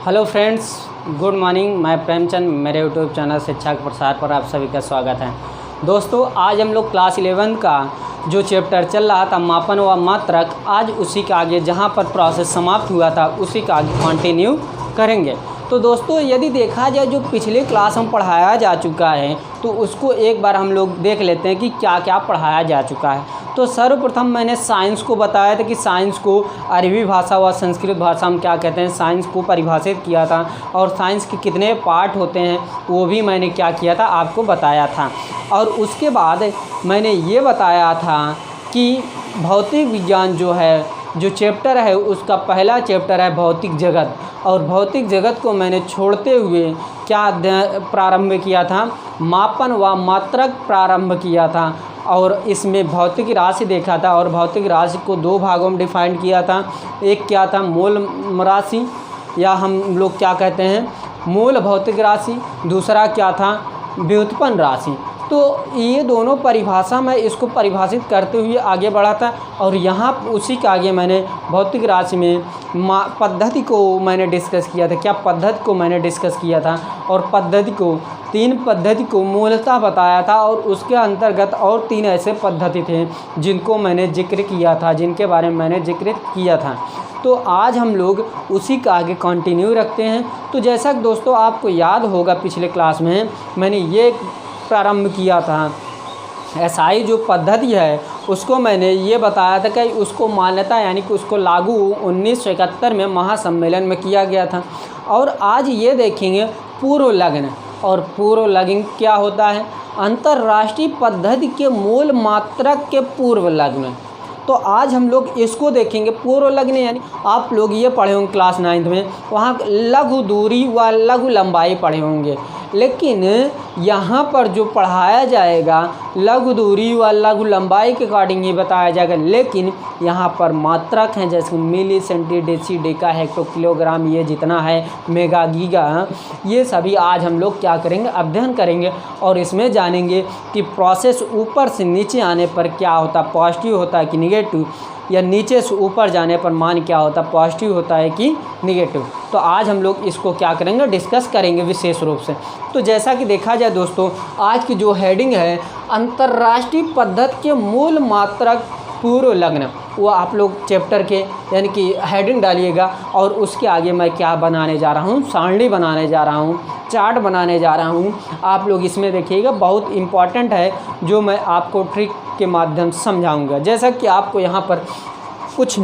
Hello friends, good morning. मैं प्रेमचंद, मेरे YouTube channel शिक्षा के प्रसार पर आप सभी का स्वागत है। दोस्तों, आज हम लोग क्लास 11 का जो चैप्टर चल रहा था मापन व मात्रक, आज उसी के आगे जहां पर प्रोसेस समाप्त हुआ था उसी का आगे कंटिन्यू करेंगे। तो दोस्तों, यदि देखा जाए जो पिछले क्लास में पढ़ाया जा चुका है तो उसको एक बार हम लोग देख लेते हैं कि क्या क्या पढ़ाया जा चुका है। तो सर्वप्रथम मैंने साइंस को बताया था कि साइंस को अरबी भाषा व संस्कृत भाषा में क्या कहते हैं, साइंस को परिभाषित किया था और साइंस के कितने पार्ट होते हैं वो भी मैंने क्या किया था, आपको बताया था। और उसके बाद मैंने ये बताया था कि भौतिक विज्ञान जो चैप्टर है उसका पहला चैप्टर है भौतिक जगत, और भौतिक जगत को मैंने छोड़ते हुए क्या प्रारंभ किया था, मापन व मात्रक प्रारंभ किया था। और इसमें भौतिक राशि देखा था और भौतिक राशि को दो भागों में डिफाइन किया था। एक क्या था, मूल राशि या हम लोग क्या कहते हैं मूल भौतिक राशि, दूसरा क्या था, व्युत्पन्न राशि। तो ये दोनों परिभाषा में इसको परिभाषित करते हुए आगे बढ़ा था। और यहाँ उसी के आगे मैंने भौतिक राशि में पद्धति को मैंने डिस्कस किया था। क्या पद्धति को मैंने डिस्कस किया था, और पद्धति को तीन पद्धति को मूलतः बताया था। और उसके अंतर्गत और तीन ऐसे पद्धति थे जिनको मैंने जिक्र किया था, जिनके बारे में मैंने जिक्र किया था। तो आज हम लोग उसी का आगे कंटिन्यू रखते हैं। तो जैसा कि दोस्तों आपको याद होगा पिछले क्लास में मैंने ये प्रारंभ किया था, एसआई जो पद्धति है उसको मैंने ये बताया था कि उसको मान्यता यानी कि उसको लागू 1971 में महासम्मेलन में किया गया था। और आज ये देखेंगे पूर्व लग्न। और पूर्व लग्न क्या होता है, अंतर्राष्ट्रीय पद्धति के मूल मात्रक के पूर्व लग्न। तो आज हम लोग इसको देखेंगे। पूर्व लग्न यानी आप लोग ये पढ़े होंगे क्लास 9 में, वहाँ लघु दूरी व लघु लंबाई पढ़े होंगे। लेकिन यहाँ पर जो पढ़ाया जाएगा लघु दूरी व लघु लंबाई के अकॉर्डिंग ही बताया जाएगा। लेकिन यहाँ पर मात्रक हैं जैसे milli, centi, deci, deka, hecto, kilogram, ये जितना है मेगा, गीगा, ये सभी आज हम लोग क्या करेंगे, अध्ययन करेंगे। और इसमें जानेंगे कि प्रोसेस ऊपर से नीचे आने पर क्या होता, पॉजिटिव होता है कि निगेटिव, या नीचे से ऊपर जाने पर मान क्या होता, पॉजिटिव होता है कि निगेटिव। तो आज हम लोग इसको क्या करेंगे, डिस्कस करेंगे विशेष रूप से। तो जैसा कि देखा जाए दोस्तों, आज की जो हेडिंग है अंतर्राष्ट्रीय पद्धति के मूल मात्रक पूर्व लग्न, वो आप लोग चैप्टर के यानी कि हेडिंग डालिएगा। और उसके आगे मैं क्या बनाने जा रहा हूँ, सारणी बनाने जा रहा हूँ, चार्ट बनाने जा रहा हूँ। आप लोग इसमें देखिएगा, बहुत इम्पॉर्टेंट है जो मैं आपको ट्रिक के माध्यम से समझाऊंगा। जैसा कि आपको यहाँ पर कुछ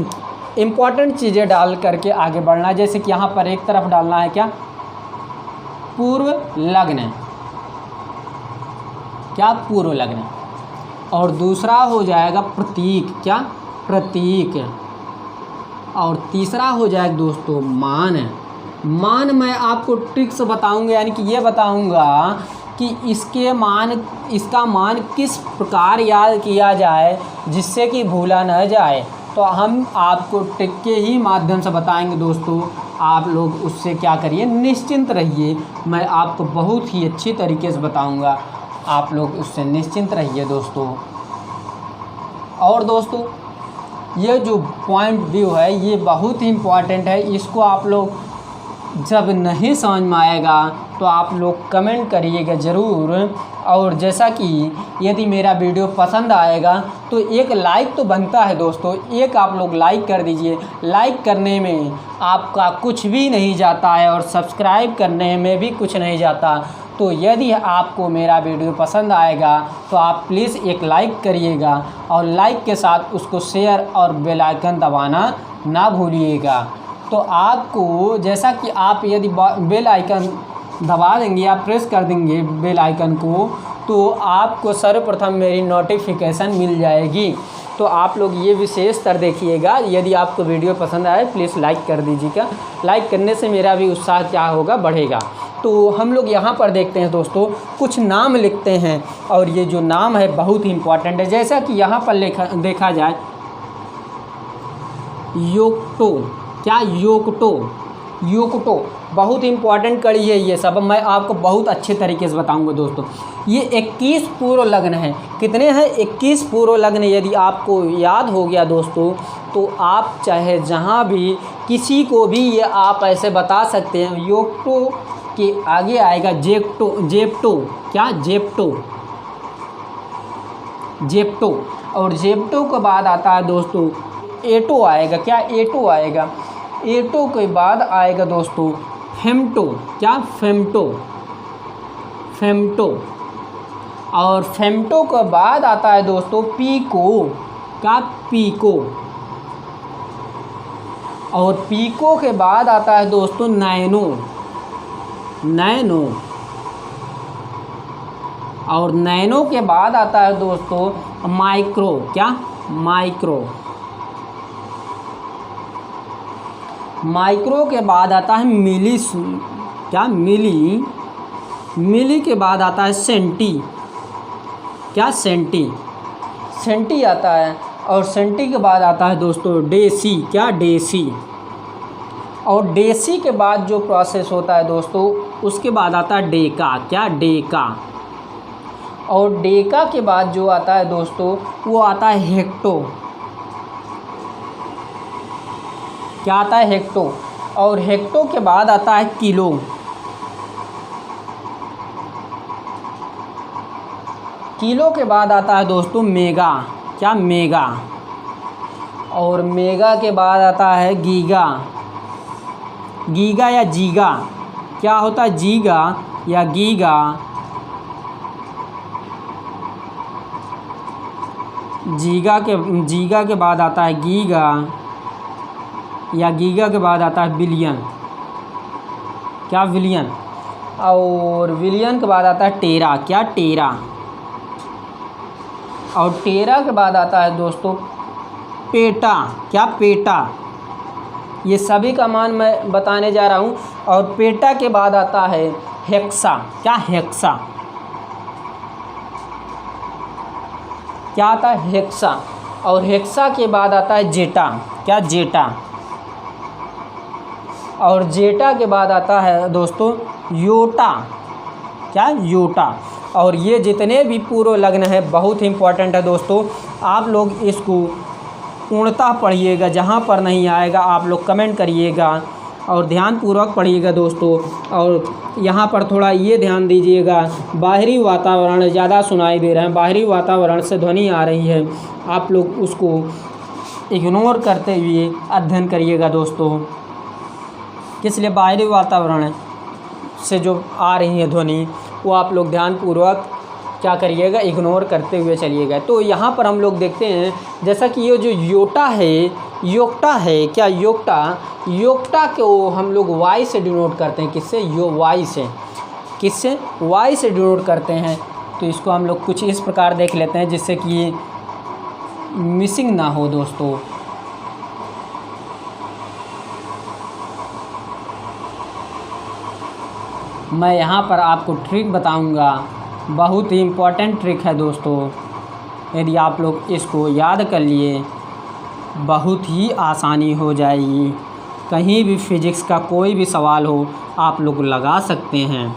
इम्पॉर्टेंट चीज़ें डाल करके आगे बढ़ना है। जैसे कि यहाँ पर एक तरफ डालना है क्या, पूर्व लग्न, क्या पूर्व लग्न, और दूसरा हो जाएगा प्रतीक, क्या प्रतीक, और तीसरा हो जाएगा दोस्तों मान। मान मैं आपको ट्रिक से बताऊंगा, यानी कि ये बताऊंगा कि इसका मान किस प्रकार याद किया जाए जिससे कि भूला न जाए। तो हम आपको ट्रिक के ही माध्यम से बताएंगे दोस्तों। आप लोग उससे क्या करिए, निश्चिंत रहिए, मैं आपको बहुत ही अच्छी तरीके से बताऊंगा, आप लोग उससे निश्चिंत रहिए दोस्तों। और दोस्तों, ये जो पॉइंट व्यू है ये बहुत ही इम्पॉर्टेंट है। इसको आप लोग जब नहीं समझ में आएगा तो आप लोग कमेंट करिएगा ज़रूर। और जैसा कि यदि मेरा वीडियो पसंद आएगा तो एक लाइक तो बनता है दोस्तों, एक आप लोग लाइक कर दीजिए। लाइक करने में आपका कुछ भी नहीं जाता है और सब्सक्राइब करने में भी कुछ नहीं जाता। तो यदि आपको मेरा वीडियो पसंद आएगा तो आप प्लीज़ एक लाइक करिएगा, और लाइक के साथ उसको शेयर और बेल आइकन दबाना ना भूलिएगा। तो आपको जैसा कि आप यदि बेल आइकन दबा देंगे या प्रेस कर देंगे बेल आइकन को, तो आपको सर्वप्रथम मेरी नोटिफिकेशन मिल जाएगी। तो आप लोग ये विशेषतर देखिएगा। यदि आपको वीडियो पसंद आए प्लीज़ लाइक कर दीजिएगा। लाइक करने से मेरा भी उत्साह क्या होगा, बढ़ेगा। तो हम लोग यहाँ पर देखते हैं दोस्तों, कुछ नाम लिखते हैं, और ये जो नाम है बहुत ही इम्पॉर्टेंट है। जैसा कि यहाँ पर देखा जाए योक्टो, क्या योक्टो, योक्टो बहुत इंपॉर्टेंट कड़ी है ये सब, मैं आपको बहुत अच्छे तरीके से बताऊंगा दोस्तों। ये 21 पूर्व लग्न है। कितने हैं? 21 पूर्व लग्न। यदि आपको याद हो गया दोस्तों तो आप चाहे जहाँ भी किसी को भी ये आप ऐसे बता सकते हैं। योक्टो के आगे आएगा जेप्टो, जेप्टो क्या? Zepto, Zepto. और जेप्टो के बाद आता है दोस्तों एटो आएगा। क्या? एटो आएगा। एटो के बाद आएगा दोस्तों फेम्टो। क्या? Femto, femto. और फेम्टो के बाद आता है दोस्तों पीको। क्या? पीको। और पीको के बाद आता है दोस्तों नैनो, नैनो। और नैनो के बाद आता है दोस्तों माइक्रो। क्या? माइक्रो। माइक्रो के बाद आता है मिली। क्या? मिली। मिली के बाद आता है सेंटी। क्या? सेंटी, सेंटी आता है। और सेंटी के बाद आता है दोस्तों डेसी। क्या? डेसी। और डेसी के बाद जो प्रोसेस होता है दोस्तों उसके बाद आता है डेका। क्या? डेका। और डेका के बाद जो आता है दोस्तों वो आता है हेक्टो। क्या आता है? हेक्टो। और हेक्टो के बाद आता है किलो। किलो के बाद आता है दोस्तों मेगा। क्या? मेगा। और मेगा के बाद आता है गीगा। गीगा या जीगा, क्या होता है? जीगा या गीगा। जीगा के बाद आता है गीगा या गीगा के बाद आता है बिलियन। क्या? बिलियन। और बिलियन के बाद आता है टेरा। क्या? टेरा। और टेरा के बाद आता है दोस्तों पेटा। क्या? पेटा। ये सभी का मान मैं बताने जा रहा हूँ। और पेटा के बाद आता है हेक्सा। क्या? हेक्सा। क्या आता है? हेक्सा। और हेक्सा के बाद आता है जेटा। क्या? जेटा। और जेटा के बाद आता है दोस्तों योटा। क्या? योटा। और ये जितने भी पूर्व लग्न हैं बहुत इंपॉर्टेंट है दोस्तों। आप लोग इसको पूर्णतः पढ़िएगा, जहाँ पर नहीं आएगा आप लोग कमेंट करिएगा और ध्यानपूर्वक पढ़िएगा दोस्तों। और यहाँ पर थोड़ा ये ध्यान दीजिएगा, बाहरी वातावरण ज़्यादा सुनाई दे रहा है, बाहरी वातावरण से ध्वनि आ रही है, आप लोग उसको इग्नोर करते हुए अध्ययन करिएगा दोस्तों। किस लिए? बाहरी वातावरण से जो आ रही है ध्वनि वो आप लोग ध्यानपूर्वक क्या करिएगा? इग्नोर करते हुए चलिएगा। तो यहाँ पर हम लोग देखते हैं जैसा कि ये जो योटा है, योक्टा है। क्या? योक्टा। योक्टा को हम लोग वाई से डिनोट करते हैं। किससे? वाई से। किससे? वाई से डिनोट करते हैं। तो इसको हम लोग कुछ इस प्रकार देख लेते हैं जिससे कि मिसिंग ना हो दोस्तों। मैं यहाँ पर आपको ट्रिक बताऊँगा, बहुत ही इम्पोर्टेंट ट्रिक है दोस्तों। यदि आप लोग इसको याद कर लिए बहुत ही आसानी हो जाएगी। कहीं भी फिजिक्स का कोई भी सवाल हो आप लोग लगा सकते हैं।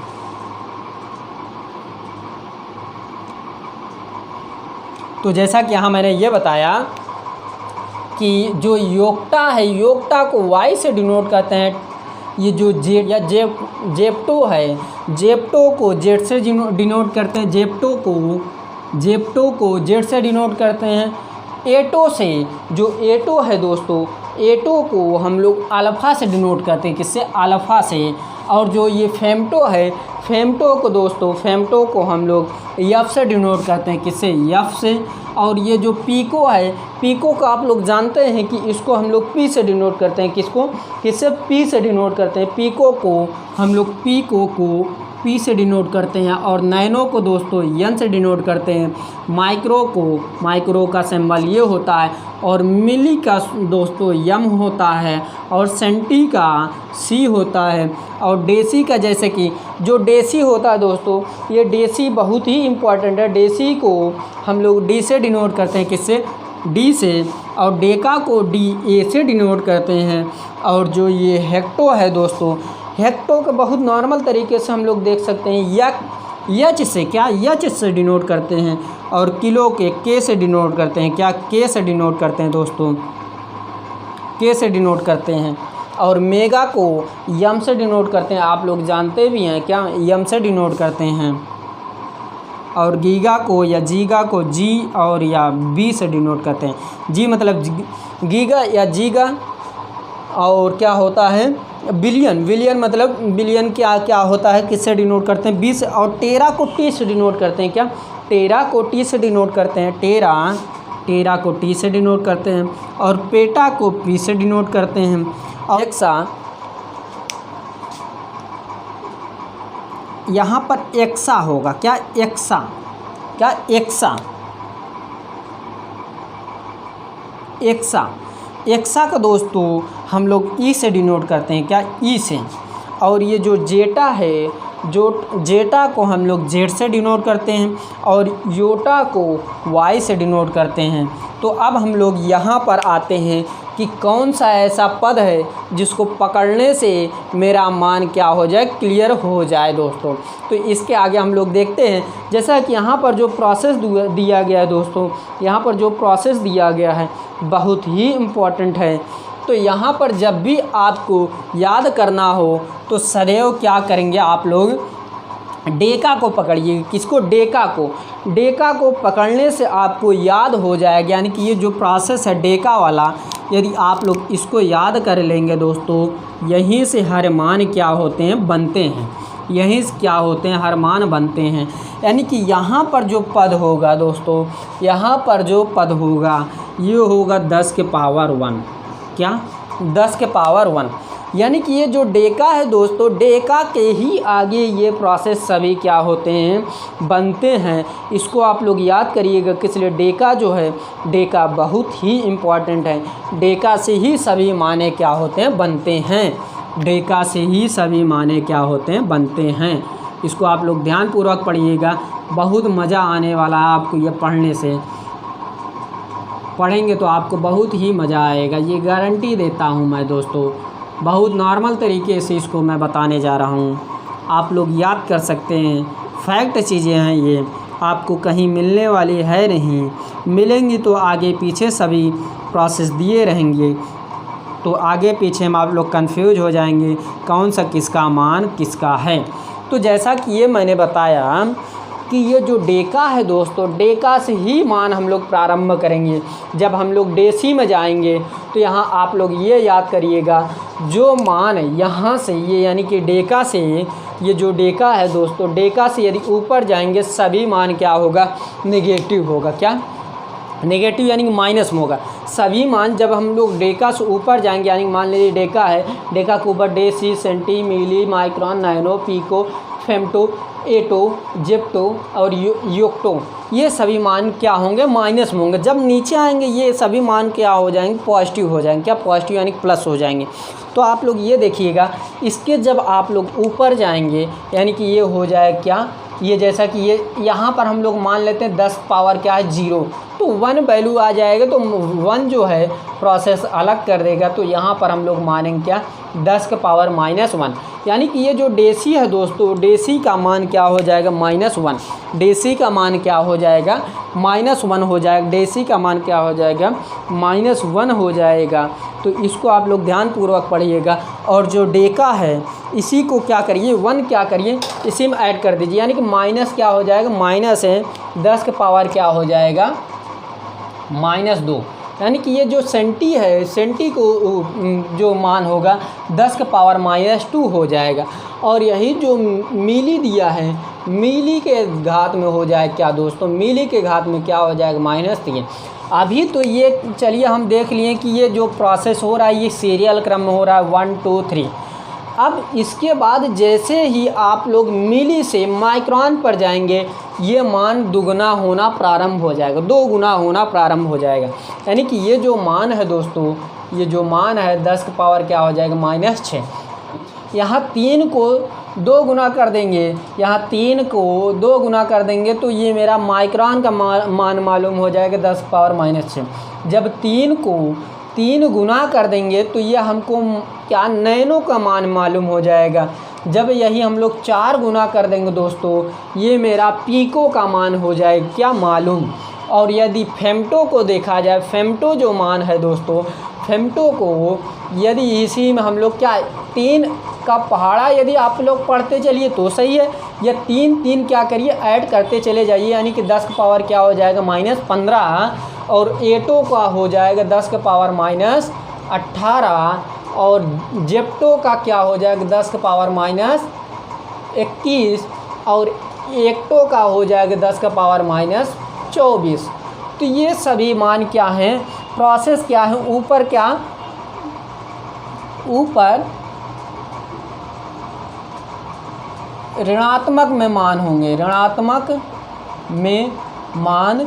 तो जैसा कि यहाँ मैंने ये बताया कि जो योक्टा है, योक्टा को वाई से डिनोट करते हैं। ये जो जेट या जेप्टो है, जेप्टो को जेट से डिनोट करते हैं। जेप्टो को जेट से डिनोट करते हैं। एटो से, जो एटो है दोस्तों, एटो को हम लोग अल्फ़ा से डिनोट करते हैं। किससे? अल्फ़ा से। और जो ये फेम्टो है, फेम्टो को दोस्तों, फेम्टो को हम लोग यफ से डिनोट करते हैं। किससे? यफ से। और ये जो पीको है, पीको को आप लोग जानते हैं कि इसको हम लोग पी से डिनोट करते हैं। किसको? किससे? पी से डिनोट करते हैं। पीको को हम लोग पीको को पी से डिनोट करते हैं। और नैनो को दोस्तों एन से डिनोट करते हैं। माइक्रो को, माइक्रो का सिंबल ये होता है। और मिली का दोस्तों एम होता है। और सेंटी का सी होता है। और डेसी का, जैसे कि जो डेसी होता है दोस्तों, ये डेसी बहुत ही इम्पॉर्टेंट है। डेसी को हम लोग डी से डिनोट करते हैं। किससे? डी से। और डेका को डी ए से डिनोट करते हैं। और जो ये हेक्टो है दोस्तों, हेक्टो का बहुत नॉर्मल तरीके से हम लोग देख सकते हैं, एच से क्या, एच से डिनोट करते हैं, और किलो के से डिनोट करते हैं, क्या के से डिनोट करते हैं दोस्तों, के से डिनोट करते हैं। और मेगा को यम से डिनोट करते हैं, आप लोग जानते भी हैं क्या, यम से डिनोट करते हैं। और गीगा को या जीगा को जी और या बी से डिनोट करते हैं। जी मतलब गीगा या जीगा, और क्या होता है बिलियन, बिलियन मतलब बिलियन क्या होता है, किससे डिनोट करते हैं, 20। और टेरा को टी से डिनोट करते हैं, क्या टेरा को टी से डिनोट करते हैं, टेरा को टी से डिनोट करते हैं। और पेटा को पी से डिनोट करते हैं। और एक्सा, यहाँ पर एक्सा होगा, क्या एक्सा, क्या एक्सा, एक्सा का दोस्तों हम लोग ई से डिनोट करते हैं, क्या ई से। और ये जो जेटा है, जो जेटा को हम लोग जेड से डिनोट करते हैं, और योटा को वाई से डिनोट करते हैं। तो अब हम लोग यहाँ पर आते हैं कि कौन सा ऐसा पद है जिसको पकड़ने से मेरा मान क्या हो जाए, क्लियर हो जाए दोस्तों। तो इसके आगे हम लोग देखते हैं, जैसा कि यहाँ पर जो प्रोसेस दिया गया है दोस्तों, यहाँ पर जो प्रोसेस दिया गया है बहुत ही इम्पॉर्टेंट है। तो यहाँ पर जब भी आपको याद करना हो तो सदैव क्या करेंगे आप लोग, डेका को पकड़िए। किसको, डेका को पकड़ने से आपको याद हो जाएगा। यानी कि ये जो प्रोसेस है डेका वाला, यदि आप लोग इसको याद कर लेंगे दोस्तों, यहीं से हर मान क्या होते हैं, बनते हैं। यहीं से क्या होते हैं, हर मान बनते हैं। यानी कि यहाँ पर जो पद होगा दोस्तों, यहाँ पर जो पद होगा ये होगा 10 के पावर 1, क्या 10 के पावर 1। यानी कि ये जो डेका है दोस्तों, डेका के ही आगे ये प्रोसेस सभी क्या होते हैं, बनते हैं। इसको आप लोग याद करिएगा, इसलिए डेका जो है, डेका बहुत ही इम्पॉर्टेंट है। डेका से ही सभी माने क्या होते हैं, बनते हैं। डेका से ही सभी माने क्या होते हैं, बनते हैं। इसको आप लोग ध्यानपूर्वक पढ़िएगा, बहुत मज़ा आने वाला है आपको ये पढ़ने से। पढ़ेंगे तो आपको बहुत ही मज़ा आएगा, ये गारंटी देता हूँ मैं दोस्तों। बहुत नॉर्मल तरीके से इसको मैं बताने जा रहा हूँ, आप लोग याद कर सकते हैं। फैक्ट चीज़ें हैं ये, आपको कहीं मिलने वाली है नहीं, मिलेंगी तो आगे पीछे सभी प्रोसेस दिए रहेंगे, तो आगे पीछे में आप लोग कंफ्यूज हो जाएंगे कौन सा किसका मान किसका है। तो जैसा कि ये मैंने बताया कि ये जो डेका है दोस्तों, डेका से ही मान हम लोग प्रारंभ करेंगे। जब हम लोग डेसी में जाएंगे तो यहाँ आप लोग ये याद करिएगा, जो मान यहाँ से ये यानी कि डेका से, ये जो डेका है दोस्तों, डेका से यदि ऊपर जाएंगे सभी मान क्या होगा, नेगेटिव होगा। क्या नेगेटिव यानी कि माइनस में होगा सभी मान। जब हम लोग डेका से ऊपर जाएंगे, यानी मान लीजिए डेका है, डेका के ऊपर डेसी, सेंटी, मिली, माइक्रोन, नैनो, पीको, फेम्टो, एटो, जेप्टो और योक्टो, ये सभी मान क्या होंगे, माइनस में होंगे। जब नीचे आएंगे ये सभी मान क्या हो जाएंगे, पॉजिटिव हो जाएंगे। क्या पॉजिटिव यानी प्लस हो जाएंगे। तो आप लोग ये देखिएगा, इसके जब आप लोग ऊपर जाएंगे यानी कि ये हो जाए क्या, ये जैसा कि ये यहाँ पर हम लोग मान लेते हैं 10 पावर क्या है 0, तो 1 वैल्यू आ जाएगा, तो 1 जो है प्रोसेस अलग कर देगा। तो यहाँ पर हम लोग मानेंगे क्या, 10 के पावर -1। यानी कि ये जो डेसी है दोस्तों, डेसी का मान क्या हो जाएगा, -1। डेसी का मान क्या हो जाएगा, -1 हो जाएगा। डेसी का मान क्या हो जाएगा, -1 हो जाएगा। तो इसको आप लोग ध्यानपूर्वक पढ़िएगा। और जो डेका है इसी को क्या करिए, 1 क्या करिए, इसी में ऐड कर दीजिए। यानी कि माइनस क्या हो जाएगा, माइनस है 10 के पावर क्या हो जाएगा, -2। यानी कि ये जो सेंटी है, सेंटी को जो मान होगा 10 के पावर -2 हो जाएगा। और यही जो मिली दिया है, मिली के घात में हो जाए क्या दोस्तों, मिली के घात में क्या हो जाएगा, -3। अभी तो ये चलिए हम देख लिए कि ये जो प्रोसेस हो रहा है ये सीरियल क्रम में हो रहा है 1 2 3। अब इसके बाद जैसे ही आप लोग मिली से माइक्रोन पर जाएंगे, ये मान दुगना होना प्रारंभ हो जाएगा, 2 गुना होना प्रारंभ हो जाएगा। यानी कि ये जो मान है दोस्तों, ये जो मान है 10 के पावर क्या हो जाएगा, -6। यहाँ 3 को 2 गुना कर देंगे, यहाँ 3 को 2 गुना कर देंगे तो ये मेरा माइक्रोन का मान मालूम हो जाएगा 10 पावर -6। जब 3 को 3 गुना कर देंगे तो ये हमको क्या नैनो का मान मालूम हो जाएगा। जब यही हम लोग 4 गुना कर देंगे दोस्तों, ये मेरा पीको का मान हो जाएगा क्या मालूम। और यदि फेम्टो को देखा जाए, फेम्टो जो मान है दोस्तों, फेम्टो को यदि इसी में हम लोग क्या 3 का पहाड़ा यदि आप लोग पढ़ते चलिए तो सही है, या 3 क्या करिए ऐड करते चले जाइए, यानी कि 10 का पावर क्या हो जाएगा -15, और एटो का हो जाएगा 10 का पावर -18, और जेप्टो का क्या हो जाएगा 10 का पावर -21, और एक्टो का हो जाएगा 10 का पावर -24। तो ये सभी मान क्या हैं, प्रोसेस क्या है, ऊपर ऋणात्मक में मान होंगे, ऋणात्मक में मान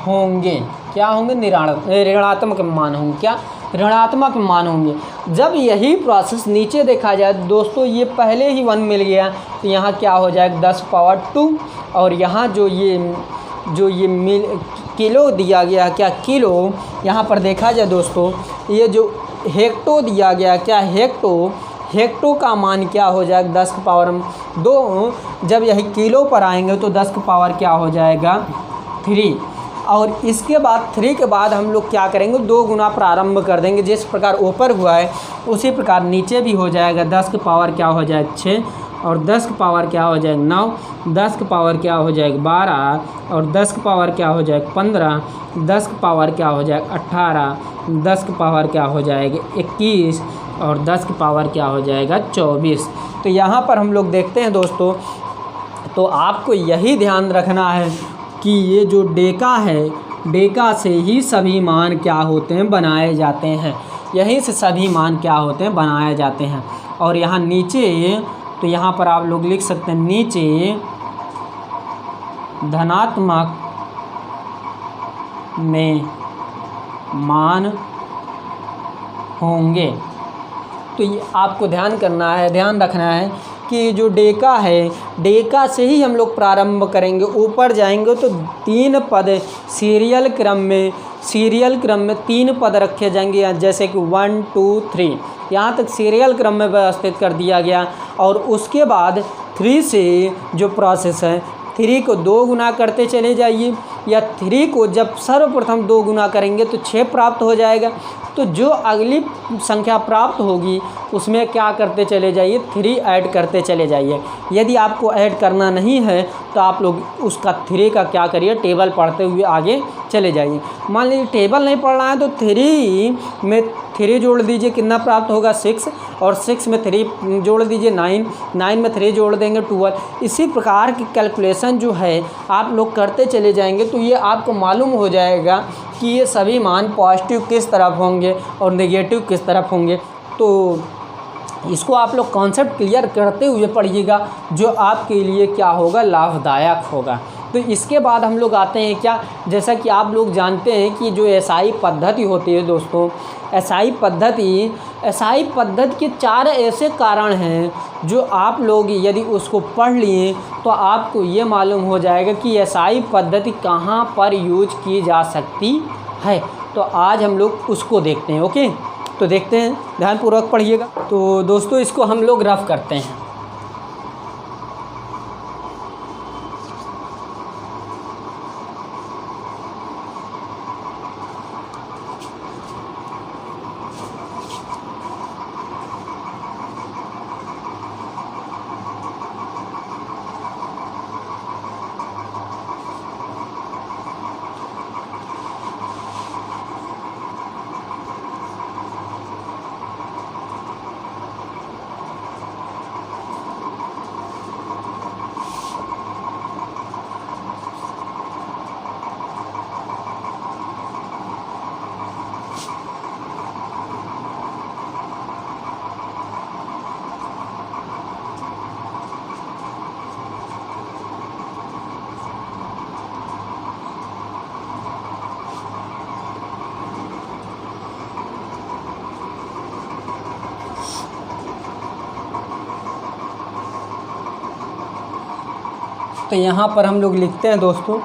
होंगे, क्या होंगे ऋणात्मक मान होंगे, क्या ऋणात्मक मान होंगे। जब यही प्रोसेस नीचे देखा जाए दोस्तों, ये पहले ही 1 मिल गया तो यहाँ क्या हो जाएगा 10 पावर 2, और यहाँ जो ये किलो दिया गया क्या किलो, यहाँ पर देखा जाए दोस्तों, ये जो हेक्टो दिया गया क्या हेक्टो का मान क्या हो जाएगा 10 का पावर 2। जब यही किलो पर आएंगे तो 10 का पावर क्या हो जाएगा 3, और इसके बाद 3 के बाद हम लोग क्या करेंगे 2 गुना प्रारंभ कर देंगे। जिस प्रकार ऊपर हुआ है उसी प्रकार नीचे भी हो जाएगा। 10 का पावर क्या हो जाएगा 6, और 10 का पावर क्या हो जाएगा 9, 10 का पावर क्या हो जाएगा 12, और 10 का पावर क्या हो जाएगा 15, 10 का पावर क्या हो जाएगा 18, 10 का पावर क्या हो जाएगा 21, और 10 का पावर क्या हो जाएगा 24। तो यहाँ पर हम लोग देखते हैं दोस्तों, तो आपको यही ध्यान रखना है कि ये जो डेका है, डेका से ही सभी मान क्या होते हैं बनाए जाते हैं, यहीं से सभी मान क्या होते हैं बनाए जाते हैं। और यहाँ नीचे तो यहाँ पर आप लोग लिख सकते हैं, नीचे धनात्मक में मान होंगे। तो ये आपको ध्यान रखना है कि जो डेका है, डेका से ही हम लोग प्रारंभ करेंगे। ऊपर जाएंगे तो 3 पद सीरियल क्रम में 3 पद रखे जाएंगे, जैसे कि 1 2 3, यहाँ तक सीरियल क्रम में व्यवस्थित कर दिया गया। और उसके बाद 3 से जो प्रोसेस है, 3 को 2 गुना करते चले जाइए, या 3 को जब सर्वप्रथम 2 गुना करेंगे तो 6 प्राप्त हो जाएगा। तो जो अगली संख्या प्राप्त होगी उसमें क्या करते चले जाइए 3 ऐड करते चले जाइए। यदि आपको ऐड करना नहीं है तो आप लोग उसका 3 का क्या करिए टेबल पढ़ते हुए आगे चले जाइए। मान लीजिए टेबल नहीं पढ़ना है तो 3 में 3 जोड़ दीजिए, कितना प्राप्त होगा 6, और 6 में 3 जोड़ दीजिए 9, 9 में 3 जोड़ देंगे 12। इसी प्रकार की कैलकुलेशन जो है आप लोग करते चले जाएंगे तो ये आपको मालूम हो जाएगा कि ये सभी मान पॉजिटिव किस तरफ होंगे और नेगेटिव किस तरफ होंगे। तो इसको आप लोग कॉन्सेप्ट क्लियर करते हुए पढ़िएगा, जो आपके लिए क्या होगा लाभदायक होगा। तो इसके बाद हम लोग आते हैं क्या, जैसा कि आप लोग जानते हैं कि जो एसआई पद्धति होती है दोस्तों, एसआई पद्धति के 4 ऐसे कारण हैं जो आप लोग यदि उसको पढ़ लिए तो आपको ये मालूम हो जाएगा कि एसआई पद्धति कहाँ पर यूज की जा सकती है। तो आज हम लोग उसको देखते हैं। ओके, तो देखते हैं, ध्यानपूर्वक पढ़िएगा। तो दोस्तों इसको हम लोग रफ करते हैं। तो यहाँ पर हम लोग लिखते हैं दोस्तों,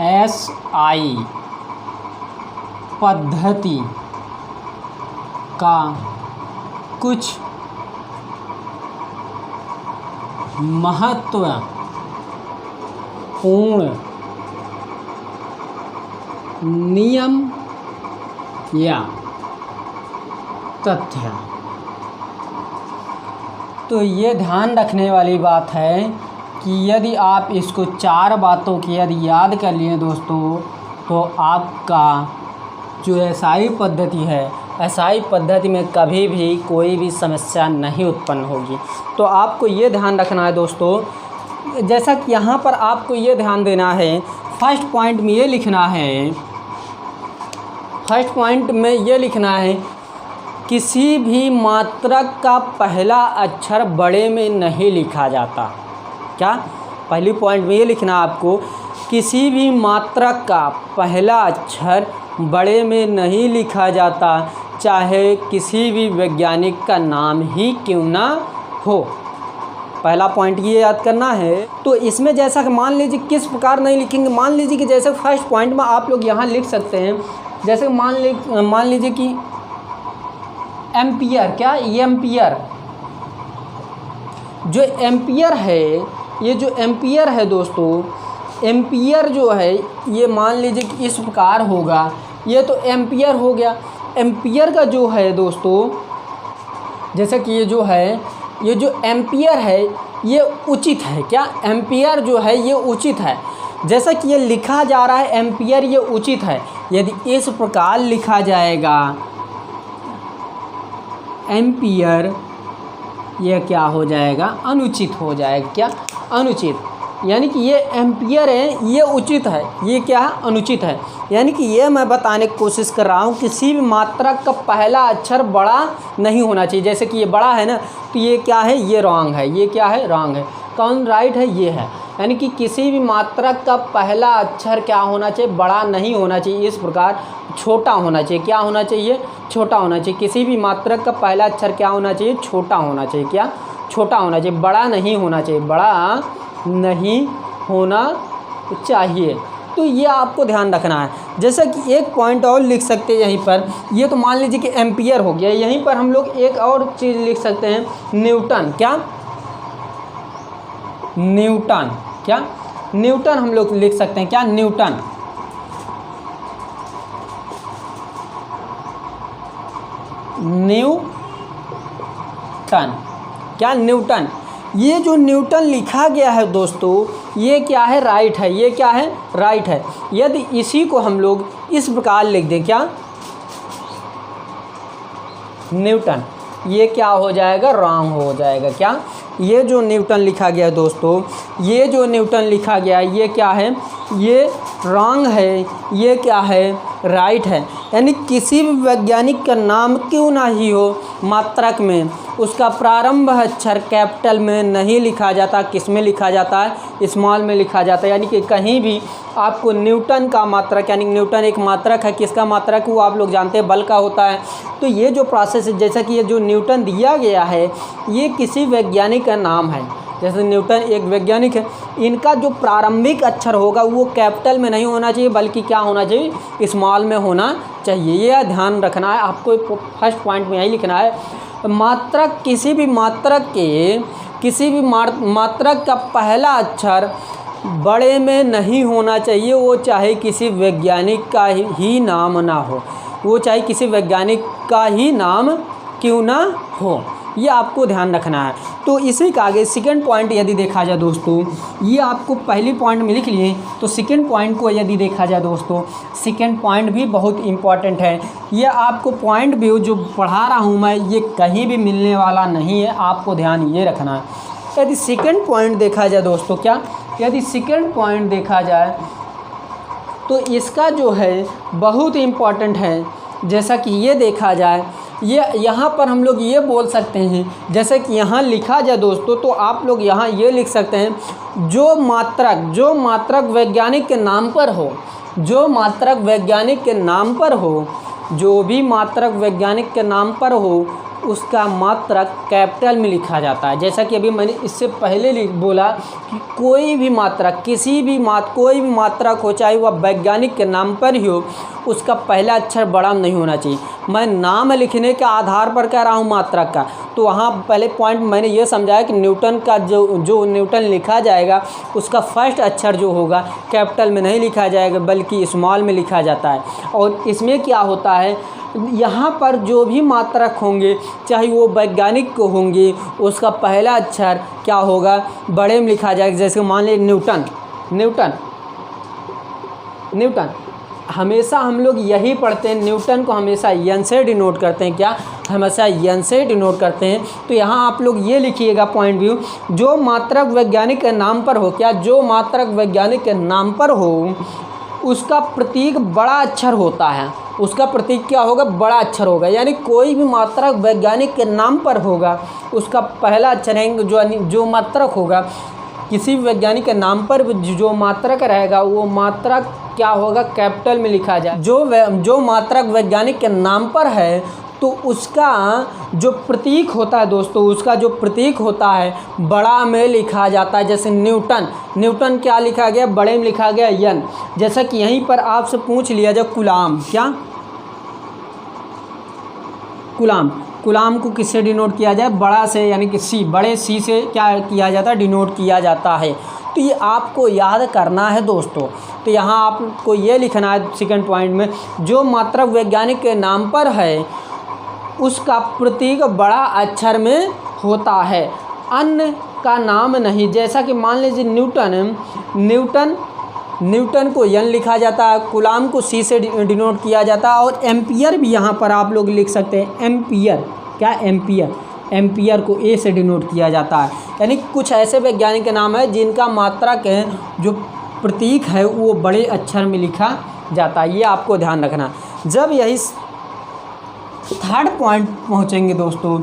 SI पद्धति का कुछ महत्वपूर्ण नियम या तथ्य। तो ये ध्यान रखने वाली बात है कि यदि आप इसको 4 बातों की यदि याद कर लिए दोस्तों, तो आपका जो SI पद्धति है, SI पद्धति में कभी भी कोई भी समस्या नहीं उत्पन्न होगी। तो आपको ये ध्यान रखना है दोस्तों, जैसा कि यहाँ पर आपको ये ध्यान देना है, फर्स्ट पॉइंट में ये लिखना है, फर्स्ट पॉइंट में ये लिखना है, किसी भी मात्रक का पहला अक्षर बड़े में नहीं लिखा जाता। क्या? पहली पॉइंट में ये लिखना आपको, किसी भी मात्रक का पहला अक्षर बड़े में नहीं लिखा जाता, चाहे किसी भी वैज्ञानिक का नाम ही क्यों ना हो। पहला पॉइंट ये याद करना है। तो इसमें जैसा कि मान लीजिए किस प्रकार नहीं लिखेंगे, मान लीजिए कि जैसे फर्स्ट पॉइंट में आप लोग यहाँ लिख सकते हैं, जैसे मान लीजिए कि एम्पियर। क्या? ये एम्पियर, जो एम्पियर है, ये जो एम्पियर है दोस्तों, एम्पियर जो है ये मान लीजिए कि इस प्रकार होगा, ये तो एम्पियर हो गया। एम्पियर का जो है दोस्तों, जैसे कि ये जो है, ये जो एम्पियर है ये उचित है। क्या? एम्पियर जो है ये उचित है, जैसा कि ये लिखा जा रहा है एम्पियर ये उचित है। यदि इस प्रकार लिखा जाएगा एम्पियर, ये क्या हो जाएगा? अनुचित हो जाएगा। क्या? अनुचित। यानी कि ये एम्पियर है ये उचित है, ये क्या है? अनुचित है। यानी कि ये मैं बताने की कोशिश कर रहा हूँ, किसी भी मात्रक का पहला अक्षर बड़ा नहीं होना चाहिए। जैसे कि ये बड़ा है ना, तो ये क्या है? ये रॉन्ग है। ये क्या है? रॉन्ग है। कौन राइट है? ये है। यानी कि किसी भी मात्रक का पहला अक्षर क्या होना चाहिए? बड़ा नहीं होना चाहिए। इस प्रकार छोटा होना चाहिए। क्या होना चाहिए? छोटा होना चाहिए। किसी भी मात्रक का पहला अक्षर क्या होना चाहिए? छोटा होना चाहिए। क्या? छोटा होना चाहिए, बड़ा नहीं होना चाहिए, बड़ा नहीं होना चाहिए। तो ये आपको ध्यान रखना है। जैसा कि एक पॉइंट और लिख सकते हैं यहीं पर, ये तो मान लीजिए कि एम्पियर हो गया। यहीं पर हम लोग एक और चीज़ लिख सकते हैं, न्यूटन। क्या? न्यूटन। क्या? न्यूटन हम लोग लिख सकते हैं। क्या? न्यूटन। न्यूटन। क्या? न्यूटन। ये जो न्यूटन लिखा गया है दोस्तों, ये क्या है? राइट है। ये क्या है? राइट है। यदि इसी को हम लोग इस प्रकार लिख दें, क्या? न्यूटन, ये क्या हो जाएगा? रॉन्ग हो जाएगा। क्या? ये जो न्यूटन लिखा गया है दोस्तों, ये जो न्यूटन लिखा गया है ये क्या है? ये रॉन्ग है। ये क्या है? राइट है। यानी किसी भी वैज्ञानिक का नाम क्यों ना ही हो, मात्रक में उसका प्रारंभ अक्षर कैपिटल में नहीं लिखा जाता। किस में लिखा जाता है? स्मॉल में लिखा जाता है। यानी कि कहीं भी आपको न्यूटन का मात्रक, यानी न्यूटन एक मात्रक है, किसका मात्रक? वो आप लोग जानते हैं, बल का होता है। तो ये जो प्रोसेस है, जैसा कि ये जो न्यूटन दिया गया है, ये किसी वैज्ञानिक का नाम है। जैसे न्यूटन एक वैज्ञानिक है, इनका जो प्रारंभिक अक्षर होगा वो कैपिटल में नहीं होना चाहिए, बल्कि क्या होना चाहिए? स्मॉल में होना चाहिए। ये ध्यान रखना है आपको। फर्स्ट पॉइंट में यही लिखना है, मात्रक, किसी भी मात्रक का पहला अक्षर बड़े में नहीं होना चाहिए, वो चाहे किसी वैज्ञानिक का ही नाम ना हो, वो चाहे किसी वैज्ञानिक का ही नाम क्यों ना हो। ये आपको ध्यान रखना है। तो इसी का आगे सेकंड पॉइंट यदि देखा जाए दोस्तों, ये आपको पहली पॉइंट में लिख लिए, तो सेकंड पॉइंट को यदि देखा जाए दोस्तों, सेकंड पॉइंट भी बहुत इम्पॉर्टेंट है। ये आपको पॉइंट भी जो पढ़ा रहा हूँ मैं, ये कहीं भी मिलने वाला नहीं है, आपको ध्यान ये रखना है। यदि सेकंड पॉइंट देखा जाए दोस्तों, क्या? यदि सेकंड पॉइंट देखा जाए तो इसका जो है बहुत इम्पॉर्टेंट है। जैसा कि ये देखा जाए, ये यहाँ पर हम लोग ये बोल सकते हैं, जैसे कि यहाँ लिखा जाए दोस्तों, तो आप लोग यहाँ ये लिख सकते हैं, जो मात्रक वैज्ञानिक के नाम पर हो, जो मात्रक वैज्ञानिक के नाम पर हो, जो भी मात्रक वैज्ञानिक के नाम पर हो, उसका मात्रक कैपिटल में लिखा जाता है। जैसा कि अभी मैंने इससे पहले बोला कि कोई भी मात्रक, कोई भी मात्रक हो, चाहे वह वैज्ञानिक के नाम पर ही हो, उसका पहला अक्षर बड़ा नहीं होना चाहिए। मैं नाम लिखने के आधार पर कह रहा हूँ मात्रक का, तो वहाँ पहले पॉइंट मैंने ये समझाया कि न्यूटन का जो न्यूटन लिखा जाएगा उसका फर्स्ट अक्षर जो होगा कैपिटल में नहीं लिखा जाएगा बल्कि स्मॉल में लिखा जाता है। और इसमें क्या होता है, यहाँ पर जो भी मात्रक होंगे चाहे वो वैज्ञानिक को होंगे, उसका पहला अक्षर क्या होगा, बड़े में लिखा जाएगा। जैसे मान लीजिए न्यूटन हमेशा हम लोग यही पढ़ते हैं, न्यूटन को हमेशा एन से डिनोट करते हैं। क्या, हमेशा एन से डिनोट करते हैं। तो यहाँ आप लोग ये लिखिएगा पॉइंट व्यू, जो मात्रक वैज्ञानिक के नाम पर हो, क्या, जो मात्रक वैज्ञानिक के नाम पर हो उसका प्रतीक बड़ा अक्षर होता है। उसका प्रतीक क्या होगा, बड़ा अक्षर होगा। यानी कोई भी मात्रक वैज्ञानिक के नाम पर होगा उसका पहला अक्षर है, जो मात्रक होगा किसी भी वैज्ञानिक के नाम पर जो मात्रक रहेगा वो मात्रक क्या होगा, कैपिटल में लिखा जाए। जो मात्रक वैज्ञानिक के नाम पर है तो उसका जो प्रतीक होता है दोस्तों, उसका जो प्रतीक होता है बड़ा में लिखा जाता है। जैसे न्यूटन क्या लिखा गया, बड़े में लिखा गया एन। जैसा कि यहीं पर आपसे पूछ लिया जाए कूलाम, क्या, कूलाम को किससे डिनोट किया जाए, बड़ा से, यानी कि सी, बड़े सी से क्या किया जाता है, डिनोट किया जाता है। तो ये आपको याद करना है दोस्तों। तो यहाँ आपको ये लिखना है सेकंड पॉइंट में, जो मात्रक वैज्ञानिक के नाम पर है उसका प्रतीक बड़ा अक्षर में होता है, अन्य का नाम नहीं। जैसा कि मान लीजिए न्यूटन को एन लिखा जाता है, कूलाम को सी से डिनोट किया जाता है, और एम्पियर भी यहाँ पर आप लोग लिख सकते हैं। एम्पियर, क्या, एम्पियर को ए से डिनोट किया जाता है। यानी कुछ ऐसे वैज्ञानिक के नाम है जिनका मात्रक है जो प्रतीक है वो बड़े अक्षर में लिखा जाता है। ये आपको ध्यान रखना। जब यही थर्ड पॉइंट पहुँचेंगे दोस्तों,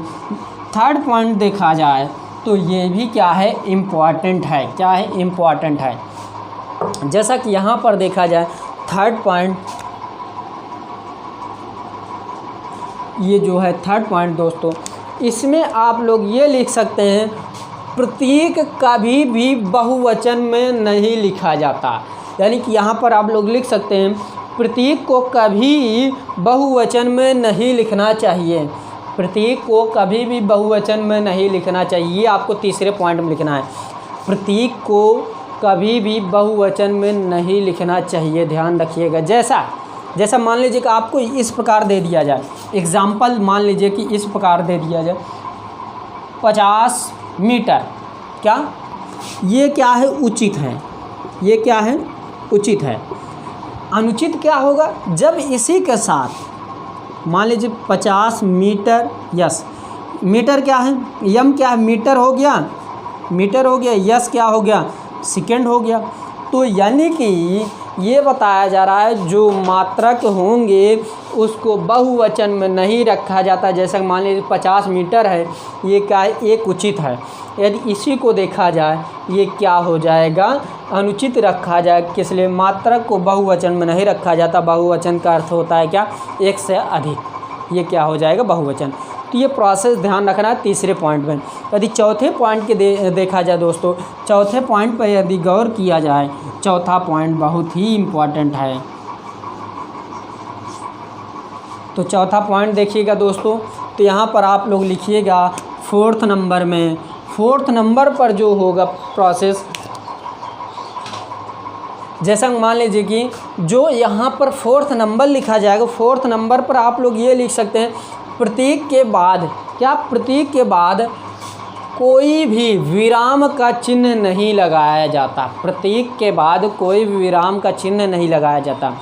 थर्ड पॉइंट देखा जाए तो ये भी क्या है, इम्पॉर्टेंट है। क्या है, इम्पॉर्टेंट है। जैसा कि यहाँ पर देखा जाए थर्ड पॉइंट, ये जो है थर्ड पॉइंट दोस्तों, इसमें आप लोग ये लिख सकते हैं, प्रतीक कभी भी बहुवचन में नहीं लिखा जाता। यानी कि यहाँ पर आप लोग लिख सकते हैं, प्रतीक को कभी बहुवचन में नहीं लिखना चाहिए। प्रतीक को कभी भी बहुवचन में नहीं लिखना चाहिए। ये आपको तीसरे पॉइंट में लिखना है, प्रतीक को कभी भी बहुवचन में नहीं लिखना चाहिए। ध्यान रखिएगा। जैसा मान लीजिए कि आपको इस प्रकार दे दिया जाए, एग्जाम्पल मान लीजिए कि इस प्रकार दे दिया जाए 50 मीटर, क्या, ये क्या है, उचित है। ये क्या है, उचित है। अनुचित क्या होगा, जब इसी के साथ मान लीजिए 50 मीटर, यस, मीटर क्या है, यम क्या है, मीटर हो गया, यस क्या हो गया, सेकेंड हो गया। तो यानी कि ये बताया जा रहा है जो मात्रक होंगे उसको बहुवचन में नहीं रखा जाता। जैसा मान लीजिए 50 मीटर है, ये क्या है, एक उचित है। यदि इसी को देखा जाए ये क्या हो जाएगा, अनुचित रखा जाए। किस लिए, मात्रक को बहुवचन में नहीं रखा जाता। बहुवचन का अर्थ होता है क्या, एक से अधिक। ये क्या हो जाएगा, बहुवचन। तो ये प्रोसेस ध्यान रखना है तीसरे पॉइंट में। यदि चौथे पॉइंट के देखा जाए दोस्तों, चौथे पॉइंट पर यदि गौर किया जाए, चौथा पॉइंट बहुत ही इम्पोर्टेंट है। तो चौथा पॉइंट देखिएगा दोस्तों, तो यहाँ पर आप लोग लिखिएगा फोर्थ नंबर पर जो होगा प्रोसेस, जैसा ममान लीजिए कि जो यहाँ पर फोर्थ नंबर लिखा जाएगा, फोर्थ नंबर पर आप लोग ये लिख सकते हैं, प्रतीक के बाद, क्या, प्रतीक के बाद कोई भी विराम का चिन्ह नहीं लगाया जाता। प्रतीक के बाद कोई भी विराम का चिन्ह नहीं लगाया जाता।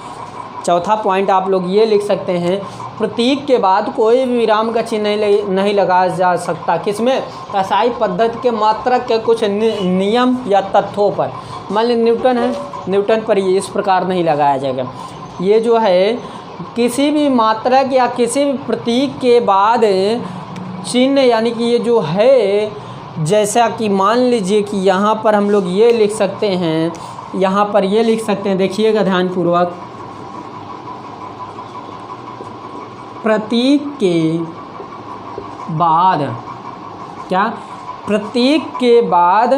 चौथा पॉइंट आप लोग ये लिख सकते हैं, प्रतीक के बाद कोई भी विराम का चिन्ह नहीं लगाया जा सकता। किसमें, एसआई पद्धति के मात्रक के कुछ नियम या तथ्यों पर। मान लीजिए न्यूटन है, न्यूटन पर ये इस प्रकार नहीं लगाया जाएगा। ये जो है किसी भी मात्रक या किसी भी प्रतीक के बाद चिन्ह, यानी कि ये जो है, जैसा कि मान लीजिए कि यहाँ पर हम लोग ये लिख सकते हैं, यहाँ पर ये लिख सकते हैं, देखिएगा ध्यानपूर्वक, प्रतीक के बाद क्या प्रतीक के बाद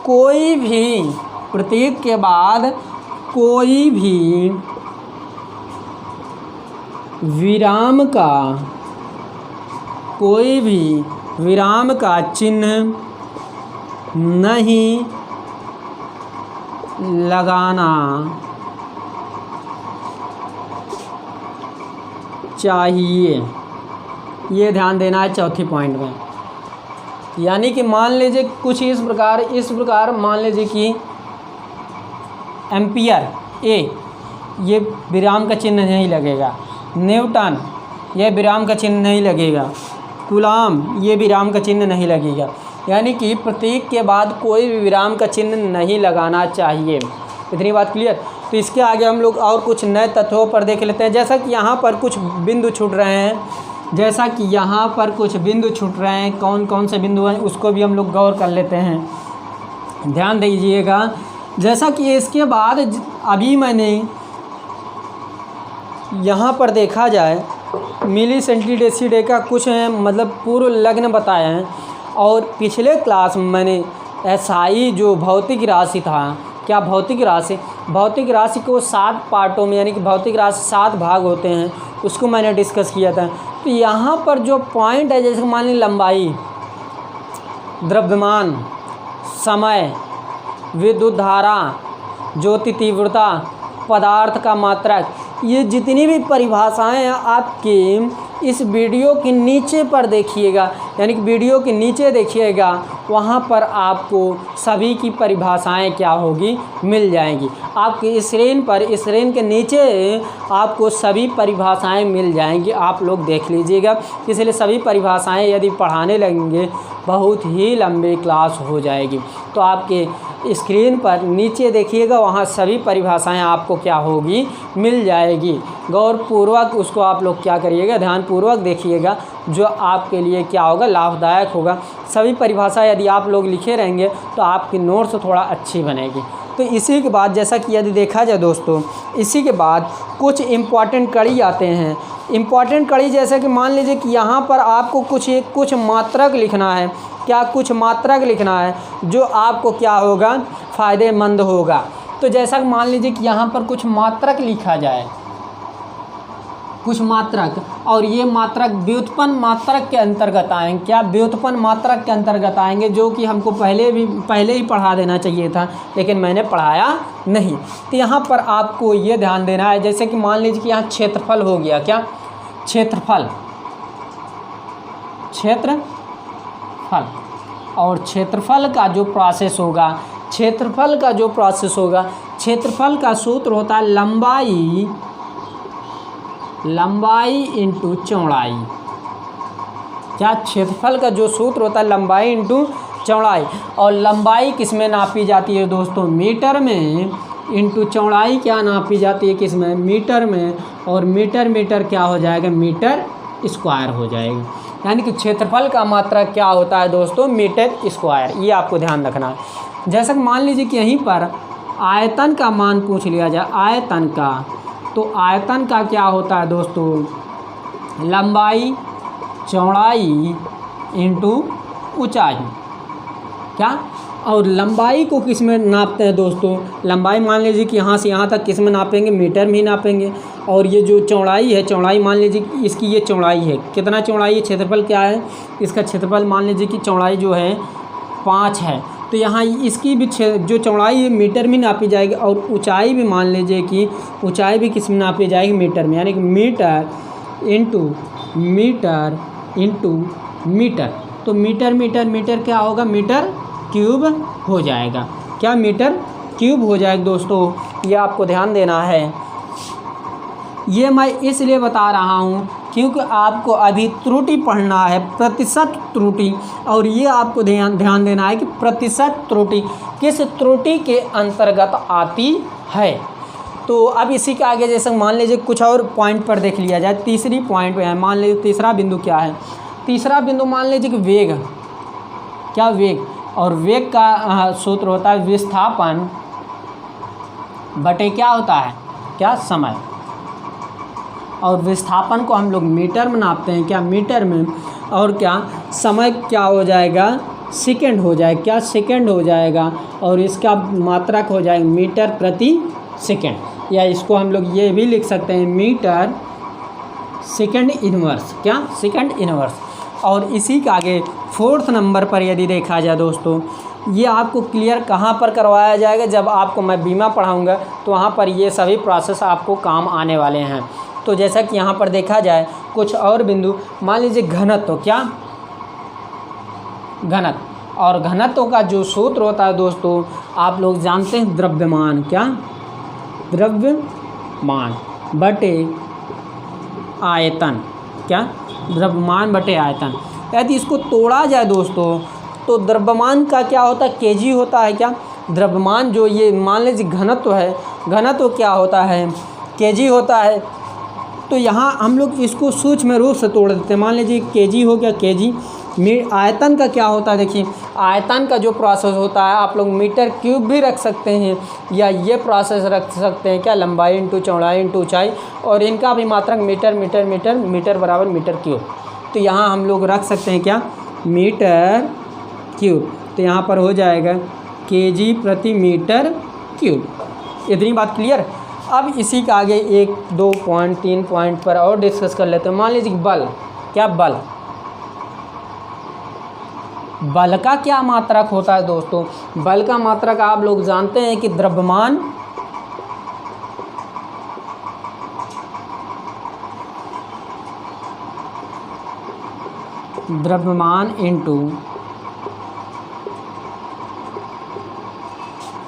कोई भी प्रतीक के बाद कोई भी विराम का चिन्ह नहीं लगाना चाहिए। ये ध्यान देना है चौथी पॉइंट में। यानी कि मान लीजिए कुछ इस प्रकार मान लीजिए कि एम्पियर ए ये विराम का चिन्ह नहीं लगेगा, न्यूटन ये विराम का चिन्ह नहीं लगेगा, कूलाम ये विराम का चिन्ह नहीं लगेगा। यानी कि प्रतीक के बाद कोई भी विराम का चिन्ह नहीं लगाना चाहिए। इतनी बात क्लियर। तो इसके आगे हम लोग और कुछ नए तथ्यों पर देख लेते हैं। जैसा कि यहाँ पर कुछ बिंदु छूट रहे हैं, कौन कौन से बिंदु हैं उसको भी हम लोग गौर कर लेते हैं। ध्यान दीजिएगा। जैसा कि इसके बाद अभी मैंने यहाँ पर देखा जाए मिली सेंटीडेसिडे का कुछ मतलब पूर्व लग्न बताए हैं, और पिछले क्लास में मैंने एसआई जो भौतिक राशि था, क्या भौतिक राशि को 7 पार्टों में, यानी कि भौतिक राशि 7 भाग होते हैं, उसको मैंने डिस्कस किया था। तो यहाँ पर जो पॉइंट है, जैसे मान लीजिए लंबाई, द्रव्यमान, समय, विद्युत धारा, ज्योति तीव्रता, पदार्थ का मात्रक, ये जितनी भी परिभाषाएं हैं आपकी इस वीडियो के नीचे पर देखिएगा। यानी कि वीडियो के नीचे देखिएगा, वहाँ पर आपको सभी की परिभाषाएं क्या होगी मिल जाएंगी। आपकी स्क्रीन के नीचे आपको सभी परिभाषाएं मिल जाएंगी, आप लोग देख लीजिएगा। इसलिए सभी परिभाषाएं यदि पढ़ाने लगेंगे बहुत ही लंबी क्लास हो जाएगी। तो आपके स्क्रीन पर नीचे देखिएगा, वहाँ सभी परिभाषाएं आपको क्या होगी मिल जाएगी। गौरपूर्वक उसको आप लोग क्या करिएगा, ध्यानपूर्वक देखिएगा, जो आपके लिए क्या होगा लाभदायक होगा। सभी परिभाषा यदि आप लोग लिखे रहेंगे तो आपकी नोट्स थोड़ा अच्छी बनेगी। तो इसी के बाद जैसा कि यदि देखा जाए दोस्तों, इसी के बाद कुछ इम्पॉर्टेंट कड़ी आते हैं। इम्पॉर्टेंट कड़ी जैसे कि मान लीजिए कि यहाँ पर आपको कुछ मात्रक लिखना है। क्या कुछ मात्रक लिखना है जो आपको क्या होगा फ़ायदेमंद होगा। तो जैसा कि मान लीजिए कि यहाँ पर कुछ मात्रक लिखा जाए, कुछ मात्रक, और ये मात्रक व्युत्पन्न मात्रक के अंतर्गत आएंगे। क्या व्युत्पन्न मात्रक के अंतर्गत आएंगे, जो कि हमको पहले ही पढ़ा देना चाहिए था, लेकिन मैंने पढ़ाया नहीं। तो यहाँ पर आपको ये ध्यान देना है, जैसे कि मान लीजिए कि यहाँ क्षेत्रफल हो गया। क्या क्षेत्रफल, और क्षेत्रफल का जो प्रोसेस होगा, क्षेत्रफल का सूत्र होता है लंबाई इंटू चौड़ाई। क्या क्षेत्रफल का जो सूत्र होता है लंबाई इंटू चौड़ाई, और लंबाई किस में नापी जाती है दोस्तों, मीटर में, इंटू चौड़ाई क्या नापी जाती है किस में, मीटर में, और मीटर क्या हो जाएगा, मीटर स्क्वायर हो जाएगा। यानी कि क्षेत्रफल का मात्रक क्या होता है दोस्तों, मीटर स्क्वायर। ये आपको ध्यान रखना है। जैसा कि मान लीजिए कि यहीं पर आयतन का मान पूछ लिया जाए, आयतन का, तो आयतन का क्या होता है दोस्तों, लंबाई चौड़ाई इंटू ऊंचाई। क्या, और लंबाई को किस में नापते हैं दोस्तों, लंबाई मान लीजिए कि यहाँ से यहाँ तक किस में नापेंगे, मीटर में ही नापेंगे। और ये जो चौड़ाई है, चौड़ाई मान लीजिए कि इसकी ये चौड़ाई है, कितना चौड़ाई है, क्षेत्रफल क्या है इसका, क्षेत्रफल मान लीजिए कि चौड़ाई जो है 5 है, तो यहाँ इसकी भी जो चौड़ाई है मीटर में नापी जाएगी, और ऊंचाई भी मान लीजिए कि ऊंचाई भी किस में नापी जाएगी, मीटर में। यानी कि मीटर इंटू मीटर, तो मीटर क्या होगा, मीटर क्यूब हो जाएगा। क्या, मीटर क्यूब हो जाएगा दोस्तों। ये आपको ध्यान देना है। ये मैं इसलिए बता रहा हूँ क्योंकि आपको अभी त्रुटि पढ़ना है, प्रतिशत त्रुटि, और ये आपको ध्यान देना है कि प्रतिशत त्रुटि किस त्रुटि के अंतर्गत आती है। तो अब इसी के आगे जैसे मान लीजिए कुछ और पॉइंट पर देख लिया जाए। तीसरी पॉइंट पे है, मान लीजिए तीसरा बिंदु क्या है, तीसरा बिंदु मान लीजिए कि वेग। क्या, वेग, और वेग का सूत्र होता है विस्थापन बटे क्या होता है, क्या, समय। और विस्थापन को हम लोग मीटर में नापते हैं। क्या, मीटर में। और क्या समय क्या हो जाएगा, सेकंड हो जाएगा, क्या सेकंड हो जाएगा, और इसका मात्रक हो जाएगा मीटर प्रति सेकंड, या इसको हम लोग ये भी लिख सकते हैं मीटर सेकंड इनवर्स, क्या सेकंड इनवर्स। और इसी के आगे 4th नंबर पर यदि देखा जाए दोस्तों, ये आपको क्लियर कहाँ पर करवाया जाएगा, जब आपको मैं बीमा पढ़ाऊँगा तो वहाँ पर ये सभी प्रोसेस आपको काम आने वाले हैं। तो जैसा कि यहाँ पर देखा जाए कुछ और बिंदु, मान लीजिए घनत्व, क्या घनत्व, और घनत्व का जो सूत्र होता है दोस्तों आप लोग जानते हैं द्रव्यमान, क्या द्रव्यमान बटे आयतन, क्या द्रव्यमान बटे आयतन। यदि इसको तोड़ा जाए दोस्तों तो द्रव्यमान का क्या होता है, केजी होता है, क्या द्रव्यमान जो ये मान लीजिए घनत्व है, घनत्व क्या होता है, केजी होता है। तो यहाँ हम लोग इसको सूक्ष्म रूप से तोड़ देते हैं, मान लीजिए केजी हो गया, केजी। आयतन का क्या होता है, देखिए आयतन का जो प्रोसेस होता है आप लोग मीटर क्यूब भी रख सकते हैं, या ये प्रोसेस रख सकते हैं, क्या लंबाई इंटू चौड़ाई इंटू ऊंचाई, और इनका भी मात्रक मीटर मीटर मीटर मीटर बराबर मीटर क्यूब। तो यहाँ हम लोग रख सकते हैं क्या मीटर क्यूब, तो यहाँ पर हो जाएगा केजी प्रति मीटर क्यूब। इतनी बात क्लियर। अब इसी के आगे 1, 2 पॉइंट 3 पॉइंट पर और डिस्कस कर लेते हैं। मान लीजिए बल, क्या बल, बल का क्या मात्रक होता है दोस्तों, बल का मात्रक आप लोग जानते हैं कि द्रव्यमान इंटू,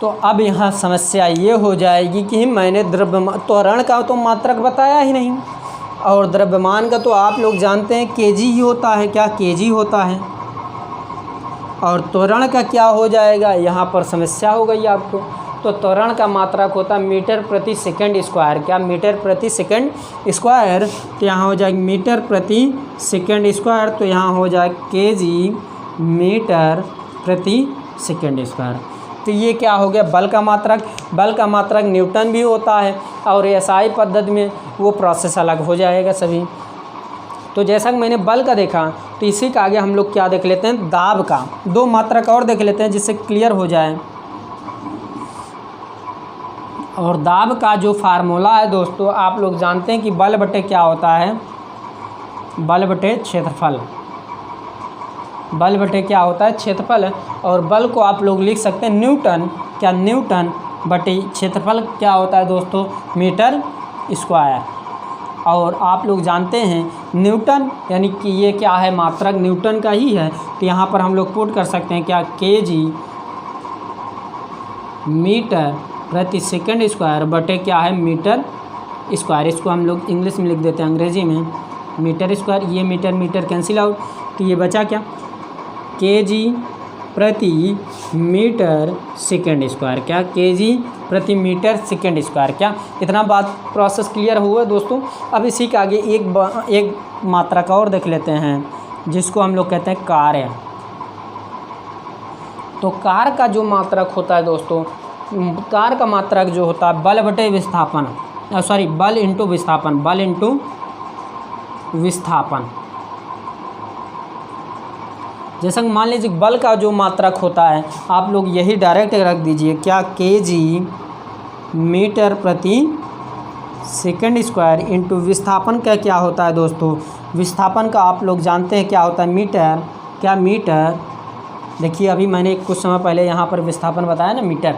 तो अब यहाँ समस्या ये हो जाएगी कि मैंने द्रव्यमान, त्वरण का तो मात्रक बताया ही नहीं, और द्रव्यमान का तो आप लोग जानते हैं केजी ही होता है, क्या केजी होता है, और त्वरण का क्या हो जाएगा, यहाँ पर समस्या हो गई आपको। तो त्वरण का मात्रक होता है मीटर प्रति सेकंड स्क्वायर, क्या मीटर प्रति सेकंड स्क्वायर, तो यहाँ हो जाएगा मीटर प्रति सेकंड स्क्वायर, तो यहाँ हो जाएगा केजी मीटर प्रति सेकंड स्क्वायर। तो ये क्या हो गया बल का मात्रक। बल का मात्रक न्यूटन भी होता है, और एसआई पद्धति में वो प्रोसेस अलग हो जाएगा सभी। तो जैसा कि मैंने बल का देखा, तो इसी के आगे हम लोग क्या देख लेते हैं, दाब का 2 मात्रक और देख लेते हैं जिससे क्लियर हो जाए। और दाब का जो फार्मूला है दोस्तों आप लोग जानते हैं कि बल बटे क्या होता है, बल बटे क्षेत्रफल, बल बटे क्या होता है क्षेत्रफल, और बल को आप लोग लिख सकते हैं न्यूटन, क्या न्यूटन बटे क्षेत्रफल क्या होता है दोस्तों मीटर स्क्वायर। और आप लोग जानते हैं न्यूटन यानी कि ये क्या है मात्रक न्यूटन का ही है, तो यहाँ पर हम लोग पुट कर सकते हैं क्या केजी मीटर प्रति सेकंड स्क्वायर बटे क्या है मीटर स्क्वायर। इसको हम लोग इंग्लिश में लिख देते हैं, अंग्रेजी में मीटर स्क्वायर। ये मीटर मीटर कैंसिल आउट, तो ये बचा क्या केजी प्रति मीटर सेकंड स्क्वायर, क्या केजी प्रति मीटर सेकंड स्क्वायर। क्या इतना बात प्रोसेस क्लियर हुआ दोस्तों। अब इसी के आगे एक मात्रक और देख लेते हैं जिसको हम लोग कहते हैं कार्य। तो कार्य का जो मात्रक होता है दोस्तों, कार्य का मात्रक जो होता है बल बटे विस्थापन, बल इंटू विस्थापन, बल इंटू विस्थापन। जैसा मान लीजिए बल का जो मात्रक होता है आप लोग यही डायरेक्ट रख दीजिए, क्या केजी मीटर प्रति सेकंड स्क्वायर इंटू विस्थापन का क्या होता है दोस्तों, विस्थापन का आप लोग जानते हैं क्या होता है मीटर, क्या मीटर। देखिए अभी मैंने कुछ समय पहले यहाँ पर विस्थापन बताया ना मीटर,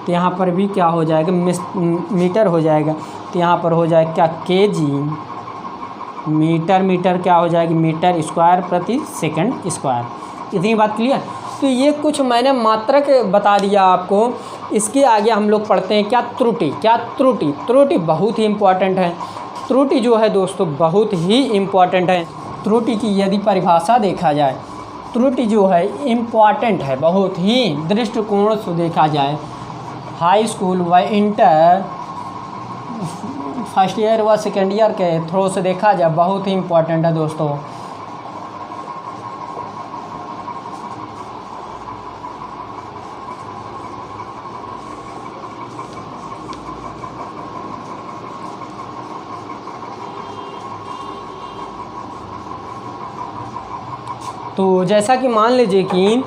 तो यहाँ पर भी क्या हो जाएगा मीटर हो जाएगा, तो यहाँ पर हो जाएगा क्या केजी मीटर मीटर क्या हो जाएगी मीटर स्क्वायर प्रति सेकंड स्क्वायर। इतनी बात क्लियर। तो ये कुछ मैंने मात्रक बता दिया आपको। इसके आगे हम लोग पढ़ते हैं क्या त्रुटि। क्या त्रुटि, त्रुटि बहुत ही इम्पॉर्टेंट है। त्रुटि जो है दोस्तों बहुत ही इम्पॉर्टेंट है। त्रुटि की यदि परिभाषा देखा जाए, त्रुटि जो है इम्पॉर्टेंट है बहुत ही दृष्टिकोण से देखा जाए। हाई स्कूल व इंटर फर्स्ट ईयर व सेकेंड ईयर के थ्रू से देखा जाए बहुत ही इम्पॉर्टेंट है दोस्तों। तो जैसा कि मान लीजिए कि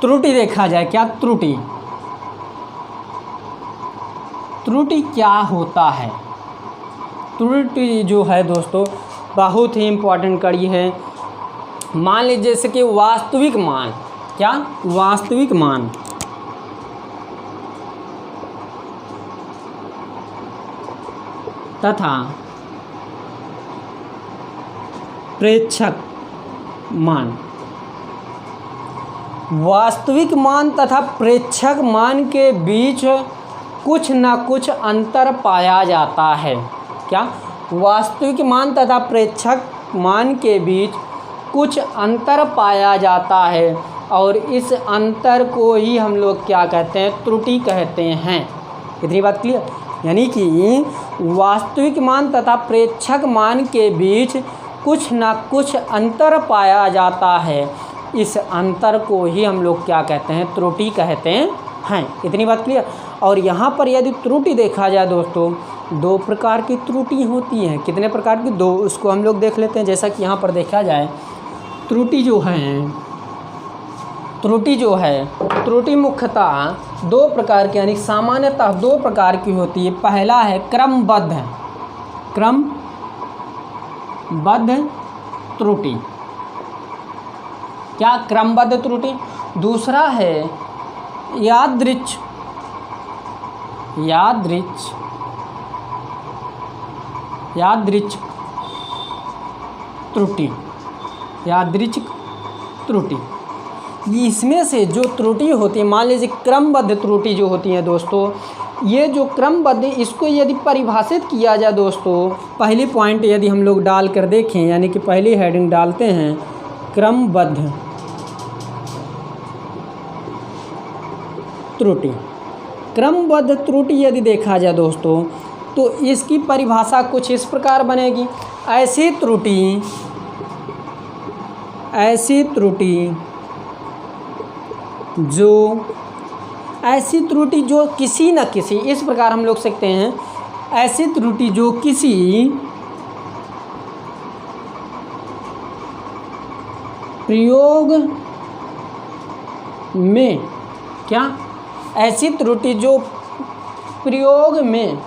त्रुटि देखा जाए, क्या त्रुटि क्या होता है? त्रुटि जो है दोस्तों बहुत ही इम्पोर्टेंट कड़ी है। मान लीजिए जैसे कि वास्तविक मान, क्या वास्तविक मान तथा प्रेक्षक मान, वास्तविक मान तथा प्रेक्षक मान के बीच कुछ न कुछ अंतर पाया जाता है। क्या वास्तविक मान तथा प्रेक्षक मान के बीच कुछ अंतर पाया जाता है और इस अंतर को ही हम लोग क्या कहते हैं? त्रुटि कहते हैं। इतनी बात क्लियर? यानी कि वास्तविक मान तथा प्रेक्षक मान के बीच कुछ न कुछ अंतर पाया जाता है, इस अंतर को ही हम लोग क्या कहते हैं? त्रुटि कहते हैं। इतनी बात क्लियर? और यहाँ पर यदि त्रुटि देखा जाए दोस्तों, दो प्रकार की त्रुटि होती हैं। कितने प्रकार की? दो। उसको हम लोग देख लेते हैं। जैसा कि यहाँ पर देखा जाए, त्रुटि जो है त्रुटि मुख्यतः दो प्रकार की, यानी सामान्यतः दो प्रकार की होती है। पहला है क्रमबद्ध त्रुटि। क्या? क्रमबद्ध त्रुटि। दूसरा है यादृच्छ त्रुटि। इसमें से जो त्रुटि होती है, मान लीजिए क्रमबद्ध त्रुटि जो होती है दोस्तों, ये जो क्रमबद्ध, इसको यदि परिभाषित किया जाए दोस्तों, पहली पॉइंट यदि हम लोग डाल कर देखें, यानी कि पहली हेडिंग डालते हैं क्रमबद्ध त्रुटि। क्रमबद्ध त्रुटि यदि देखा जाए दोस्तों, तो इसकी परिभाषा कुछ इस प्रकार बनेगी। ऐसी त्रुटि जो किसी न किसी, इस प्रकार हम लोग सकते हैं, ऐसी त्रुटि जो किसी प्रयोग में, क्या? ऐसी त्रुटि जो प्रयोग में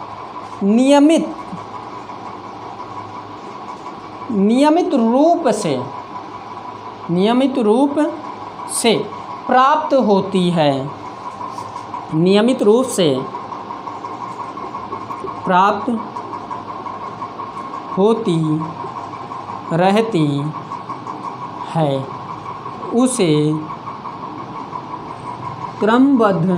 नियमित रूप से प्राप्त होती है, नियमित रूप से प्राप्त होती रहती है, उसे क्रमबद्ध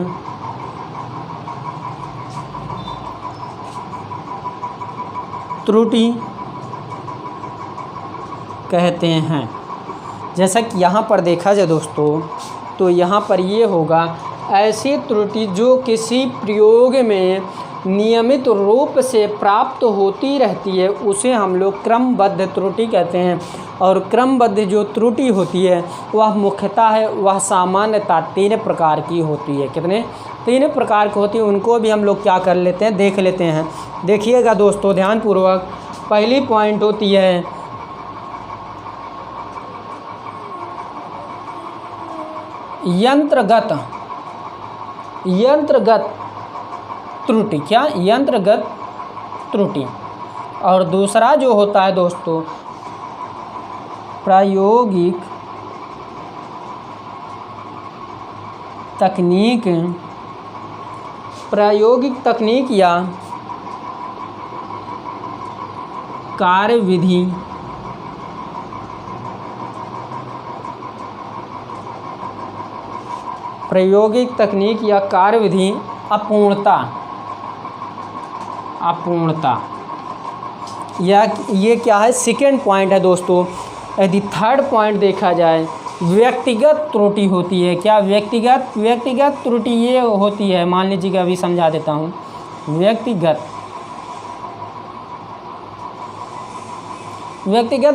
त्रुटि कहते हैं। जैसा कि यहाँ पर देखा जाए दोस्तों, तो यहाँ पर ये होगा, ऐसी त्रुटि जो किसी प्रयोग में नियमित रूप से प्राप्त होती रहती है, उसे हम लोग क्रमबद्ध त्रुटि कहते हैं। और क्रमबद्ध जो त्रुटि होती है वह मुख्यतः है, वह सामान्यतः 3 प्रकार की होती है। कितने? 3 प्रकार की होती है। उनको भी हम लोग क्या कर लेते हैं? देख लेते हैं। देखिएगा दोस्तों ध्यानपूर्वक। पहली पॉइंट होती है यंत्रगत त्रुटि। क्या? यंत्रगत त्रुटि। और दूसरा जो होता है दोस्तों प्रायोगिक तकनीक या कार्यविधि प्रायोगिक तकनीक या कार्यविधि अपूर्णता या ये क्या है? सेकेंड पॉइंट है दोस्तों। यदि थर्ड पॉइंट देखा जाए, व्यक्तिगत त्रुटि होती है। क्या? व्यक्तिगत त्रुटि ये होती है, मान लीजिए कि अभी समझा देता हूँ। व्यक्तिगत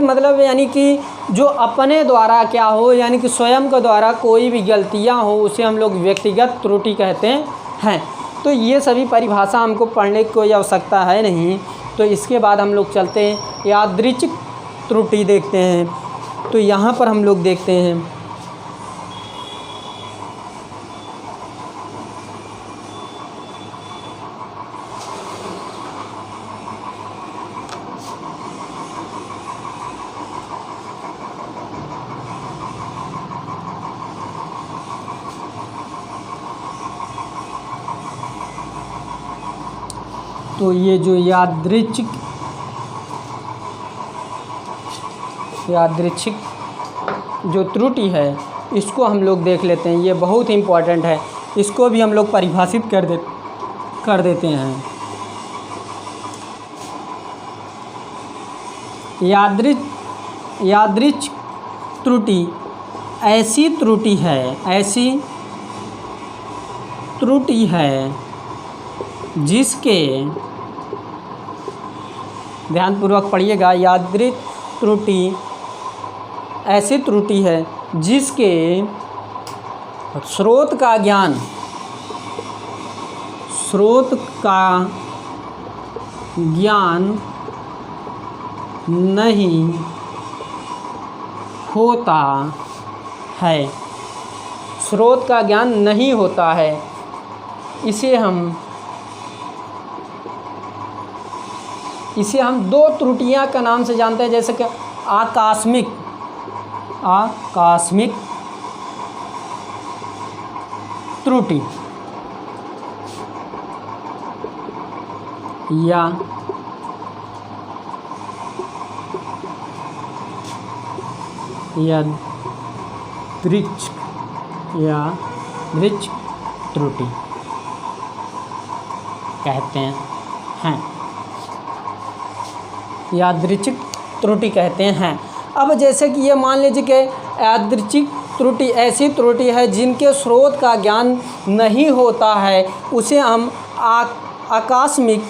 मतलब यानी कि जो अपने द्वारा क्या हो, यानी कि स्वयं के द्वारा कोई भी गलतियाँ हो, उसे हम लोग व्यक्तिगत त्रुटि कहते हैं। तो ये सभी परिभाषा हमको पढ़ने की कोई आवश्यकता है नहीं। तो इसके बाद हम लोग चलते हैं यादृच्छिक त्रुटि देखते हैं। तो यहाँ पर हम लोग देखते हैं तो ये जो यादृच्छिक जो त्रुटि है इसको हम लोग देख लेते हैं। ये बहुत ही इम्पॉर्टेंट है, इसको भी हम लोग परिभाषित कर देते हैं। यादृच्छिक त्रुटि ऐसी त्रुटि है जिसके, ध्यानपूर्वक पढ़िएगा, यादृच्छिक त्रुटि ऐसी त्रुटि है जिसके स्रोत का ज्ञान नहीं होता है। स्रोत का ज्ञान नहीं होता है, इसे हम दो त्रुटियां का नाम से जानते हैं, जैसे कि आकस्मिक त्रुटि या यादृच्छिक त्रुटि कहते हैं। यादृच्छिक त्रुटि कहते हैं। अब जैसे कि ये मान लीजिए कि यादृच्छिक त्रुटि ऐसी त्रुटि है जिनके स्रोत का ज्ञान नहीं होता है, उसे हम आकस्मिक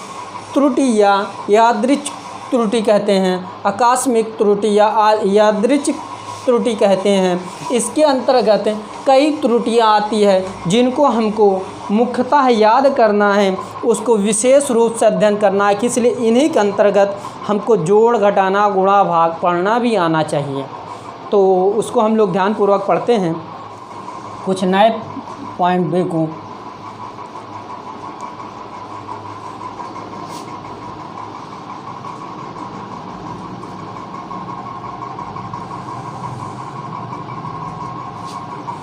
त्रुटि या यादृच्छिक त्रुटि कहते हैं। आकस्मिक त्रुटि या यादृच्छिक त्रुटि कहते हैं। इसके अंतर्गत कई त्रुटियां आती है जिनको हमको मुख्यतः याद करना है, उसको विशेष रूप से अध्ययन करना है, इसलिए इन्हीं के अंतर्गत हमको जोड़, घटाना, गुणा, भाग पढ़ना भी आना चाहिए। तो उसको हम लोग ध्यानपूर्वक पढ़ते हैं। कुछ नए पॉइंट देखो।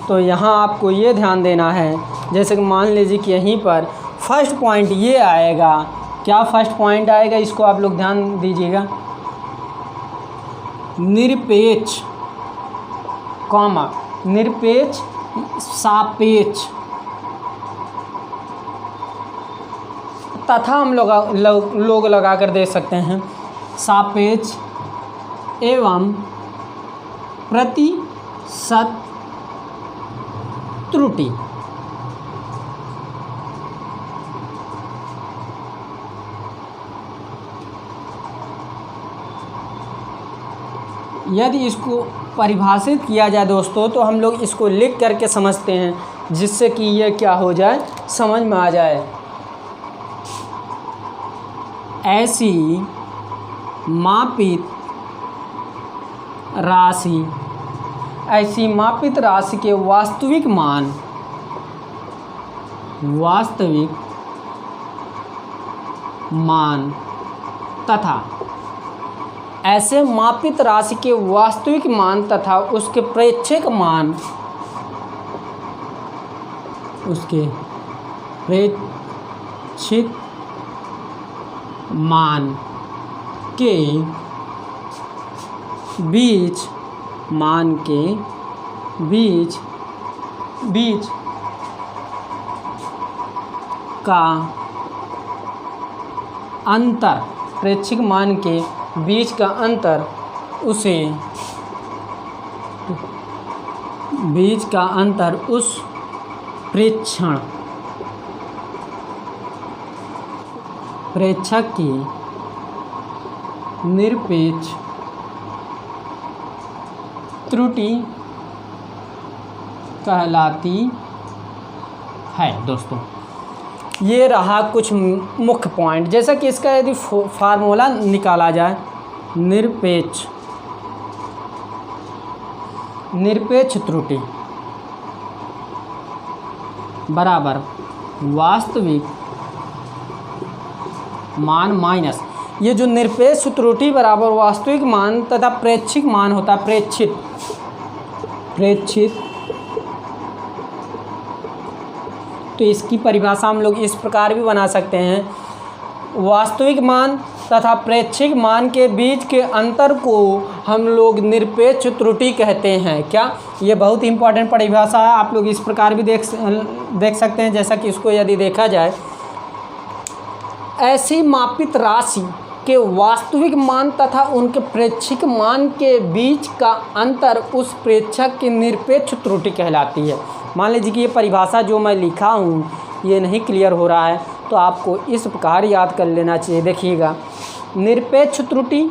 तो यहाँ आपको ये ध्यान देना है, जैसे कि मान लीजिए कि यहीं पर फर्स्ट पॉइंट ये आएगा। क्या फर्स्ट पॉइंट आएगा, इसको आप लोग ध्यान दीजिएगा। निरपेक्ष कॉमा निरपेक्ष सापेक्ष तथा हम लोग लगा कर दे सकते हैं सापेक्ष एवं प्रतिशत त्रुटि। यदि इसको परिभाषित किया जाए दोस्तों, तो हम लोग इसको लिख करके समझते हैं, जिससे कि ये क्या हो जाए, समझ में आ जाए। ऐसी मापित राशि के वास्तविक मान तथा ऐसे मापित राशि के वास्तविक मान तथा उसके प्रेक्षिक मान, उसके प्रेक्षित मान के बीच का अंतर, प्रेक्षिक मान के बीच का अंतर, उस प्रेक्षक की निरपेक्ष त्रुटि कहलाती है। दोस्तों ये रहा कुछ मुख्य पॉइंट। जैसा कि इसका यदि फार्मूला निकाला जाए, निरपेक्ष निरपेक्ष त्रुटि बराबर वास्तविक मान माइनस, ये जो निरपेक्ष त्रुटि बराबर वास्तविक मान तथा प्रेक्षित मान होता है, प्रेक्षित, तो इसकी परिभाषा हम लोग इस प्रकार भी बना सकते हैं, वास्तविक मान तथा प्रेक्षित मान के बीच के अंतर को हम लोग निरपेक्ष त्रुटि कहते हैं। क्या, ये बहुत इंपॉर्टेंट परिभाषा है, आप लोग इस प्रकार भी देख सकते हैं। जैसा कि इसको यदि देखा जाए, ऐसी मापित राशि के वास्तविक मान तथा उनके प्रेक्षित मान के बीच का अंतर उस प्रेक्षक की निरपेक्ष त्रुटि कहलाती है। मान लीजिए कि ये परिभाषा जो मैं लिखा हूँ ये नहीं क्लियर हो रहा है, तो आपको इस प्रकार याद कर लेना चाहिए। देखिएगा, निरपेक्ष त्रुटि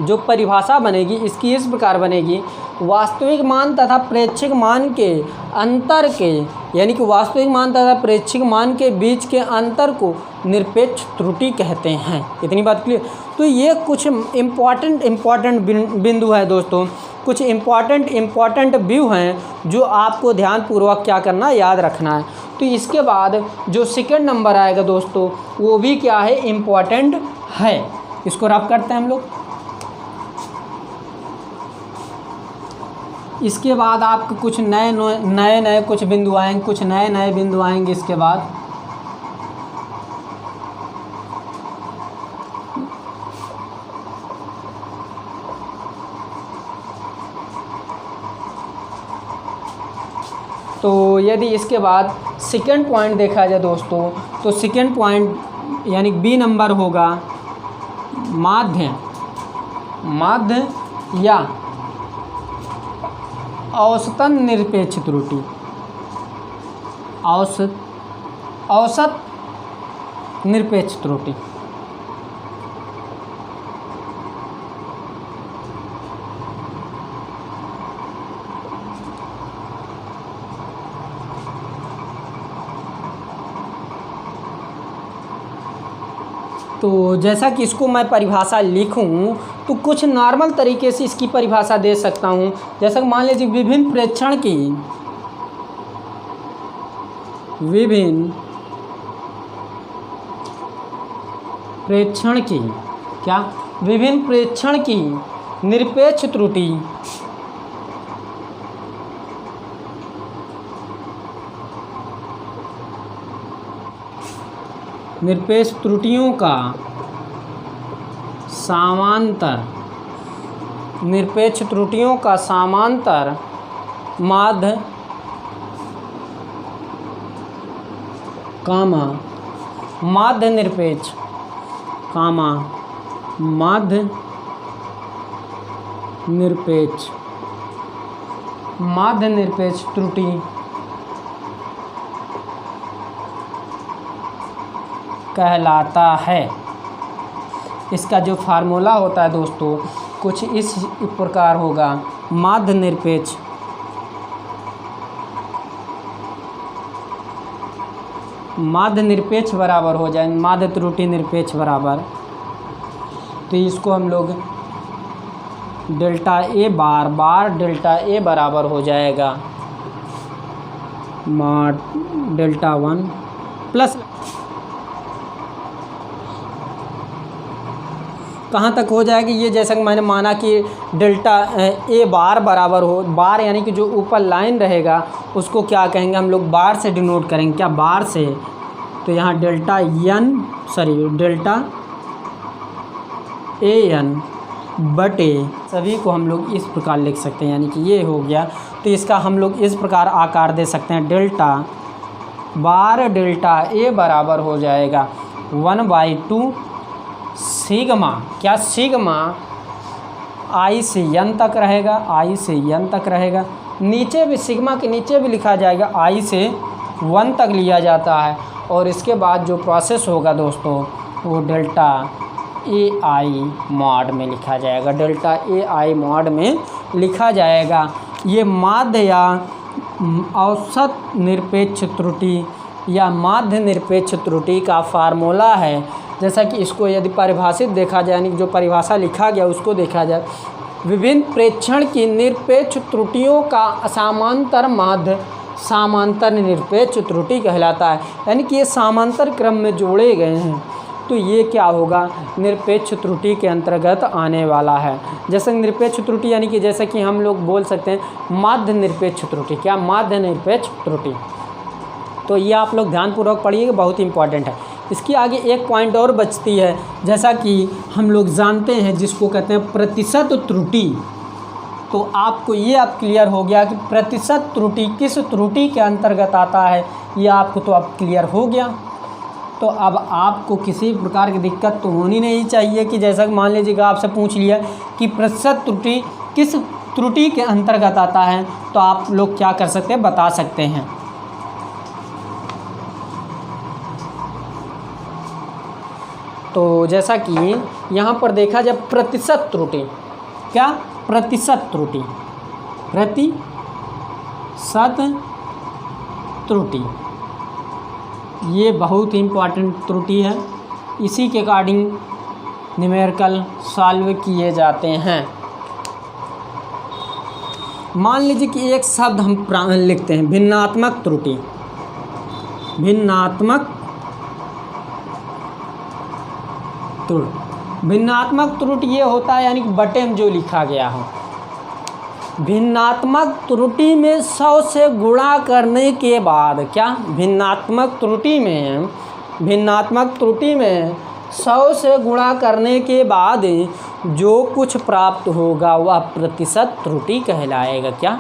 जो परिभाषा बनेगी इसकी इस प्रकार बनेगी, वास्तविक मान तथा प्रेक्षित मान के अंतर के, यानी कि वास्तविक मान तथा प्रेक्षित मान के बीच के अंतर को निरपेक्ष त्रुटि कहते हैं। इतनी बात क्लियर। तो ये कुछ इम्पॉर्टेंट बिंदु है दोस्तों, कुछ इम्पॉर्टेंट व्यू हैं जो आपको ध्यानपूर्वक क्या करना, याद रखना है। तो इसके बाद जो सेकंड नंबर आएगा दोस्तों वो भी क्या है, इम्पॉर्टेंट है। इसको रफ करते हैं हम लोग। इसके बाद आपके कुछ नए कुछ बिंदु आएंगे, कुछ नए बिंदु आएंगे इसके बाद। तो यदि इसके बाद सेकंड पॉइंट देखा जाए दोस्तों, तो सेकंड पॉइंट यानी बी नंबर होगा माध्य या औसतन निरपेक्ष त्रुटि। औसत निरपेक्ष त्रुटि। तो जैसा कि इसको मैं परिभाषा लिखूं तो कुछ नॉर्मल तरीके से इसकी परिभाषा दे सकता हूं। जैसा कि मान लीजिए विभिन्न प्रेक्षण की निरपेक्ष त्रुटि निरपेक्ष त्रुटियों का समांतर माध्य निरपेक्ष त्रुटि कहलाता है। इसका जो फार्मूला होता है दोस्तों कुछ इस प्रकार होगा, माध्य निरपेक्ष बराबर हो जाए माध्य त्रुटि निरपेक्ष बराबर, तो इसको हम लोग delta A bar delta A बराबर हो जाएगा डेल्टा 1 प्लस कहाँ तक हो जाएगी ये, जैसा कि मैंने माना कि डेल्टा ए बार बराबर हो, बार यानी कि जो ऊपर लाइन रहेगा उसको क्या कहेंगे हम लोग, बार से डिनोट करेंगे। क्या, बार से। तो यहाँ डेल्टा ए एन बटे सभी को हम लोग इस प्रकार लिख सकते हैं, यानी कि ये हो गया। तो इसका हम लोग इस प्रकार आकार दे सकते हैं, डेल्टा बार डेल्टा ए बराबर हो जाएगा 1/2 सिग्मा। क्या, सिग्मा आई से एन तक रहेगा, नीचे भी सिग्मा के नीचे भी लिखा जाएगा, आई से 1 तक लिया जाता है। और इसके बाद जो प्रोसेस होगा दोस्तों वो डेल्टा ए आई मॉड में लिखा जाएगा, डेल्टा ए आई मॉड में लिखा जाएगा। ये माध्य या औसत निरपेक्ष त्रुटि या माध्य निरपेक्ष त्रुटि का फार्मूला है। जैसा कि इसको यदि परिभाषित देखा जाए, यानी जो परिभाषा लिखा गया उसको देखा जाए, विभिन्न प्रेक्षण की निरपेक्ष त्रुटियों का समांतर माध्य समांतर निरपेक्ष त्रुटि कहलाता है। यानी कि ये समांतर क्रम में जोड़े गए हैं तो ये क्या होगा, निरपेक्ष त्रुटि के अंतर्गत आने वाला है। जैसे निरपेक्ष त्रुटि यानी कि जैसे कि हम लोग बोल सकते हैं माध्य निरपेक्ष त्रुटि। क्या, माध्य निरपेक्ष त्रुटि। तो ये आप लोग ध्यानपूर्वक पढ़िएगा, बहुत इंपॉर्टेंट है। इसकी आगे एक पॉइंट और बचती है, जैसा कि हम लोग जानते हैं जिसको कहते हैं प्रतिशत त्रुटि। तो आपको ये अब क्लियर हो गया कि प्रतिशत त्रुटि किस त्रुटि के अंतर्गत आता है, ये आपको तो अब क्लियर हो गया। तो अब आपको किसी प्रकार की दिक्कत तो होनी नहीं चाहिए कि जैसा कि मान लीजिएगा आपसे पूछ लिया कि प्रतिशत त्रुटि किस त्रुटि के अंतर्गत आता है, तो आप लोग क्या कर सकते हैं, बता सकते हैं। तो जैसा कि यहाँ पर देखा जाए प्रतिशत त्रुटि, क्या, प्रतिशत त्रुटि, प्रतिशत त्रुटि ये बहुत इम्पॉर्टेंट त्रुटि है। इसी के अकॉर्डिंग न्यूमेरिकल सॉल्व किए जाते हैं। मान लीजिए कि एक शब्द हम लिखते हैं भिन्नात्मक त्रुटि। भिन्नात्मक त्रुटि, भिन्नात्मक त्रुटि ये होता है यानी कि बटे में जो लिखा गया हो। भिन्नात्मक त्रुटि में 100 से गुणा करने के बाद, क्या, भिन्नात्मक त्रुटि में 100 से गुणा करने के बाद जो कुछ प्राप्त होगा वह प्रतिशत त्रुटि कहलाएगा। क्या,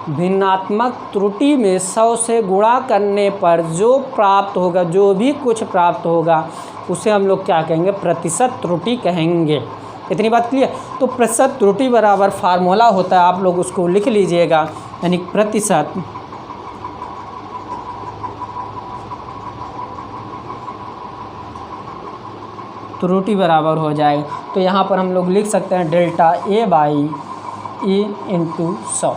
भिन्नात्मक त्रुटि में 100 से गुणा करने पर जो प्राप्त होगा, जो भी कुछ प्राप्त होगा उसे हम लोग क्या कहेंगे, प्रतिशत त्रुटि कहेंगे। इतनी बात क्लियर। तो प्रतिशत त्रुटि बराबर फार्मूला होता है, आप लोग उसको लिख लीजिएगा, यानी प्रतिशत त्रुटि बराबर हो जाएगा। तो यहाँ पर हम लोग लिख सकते हैं delta A by E into 100।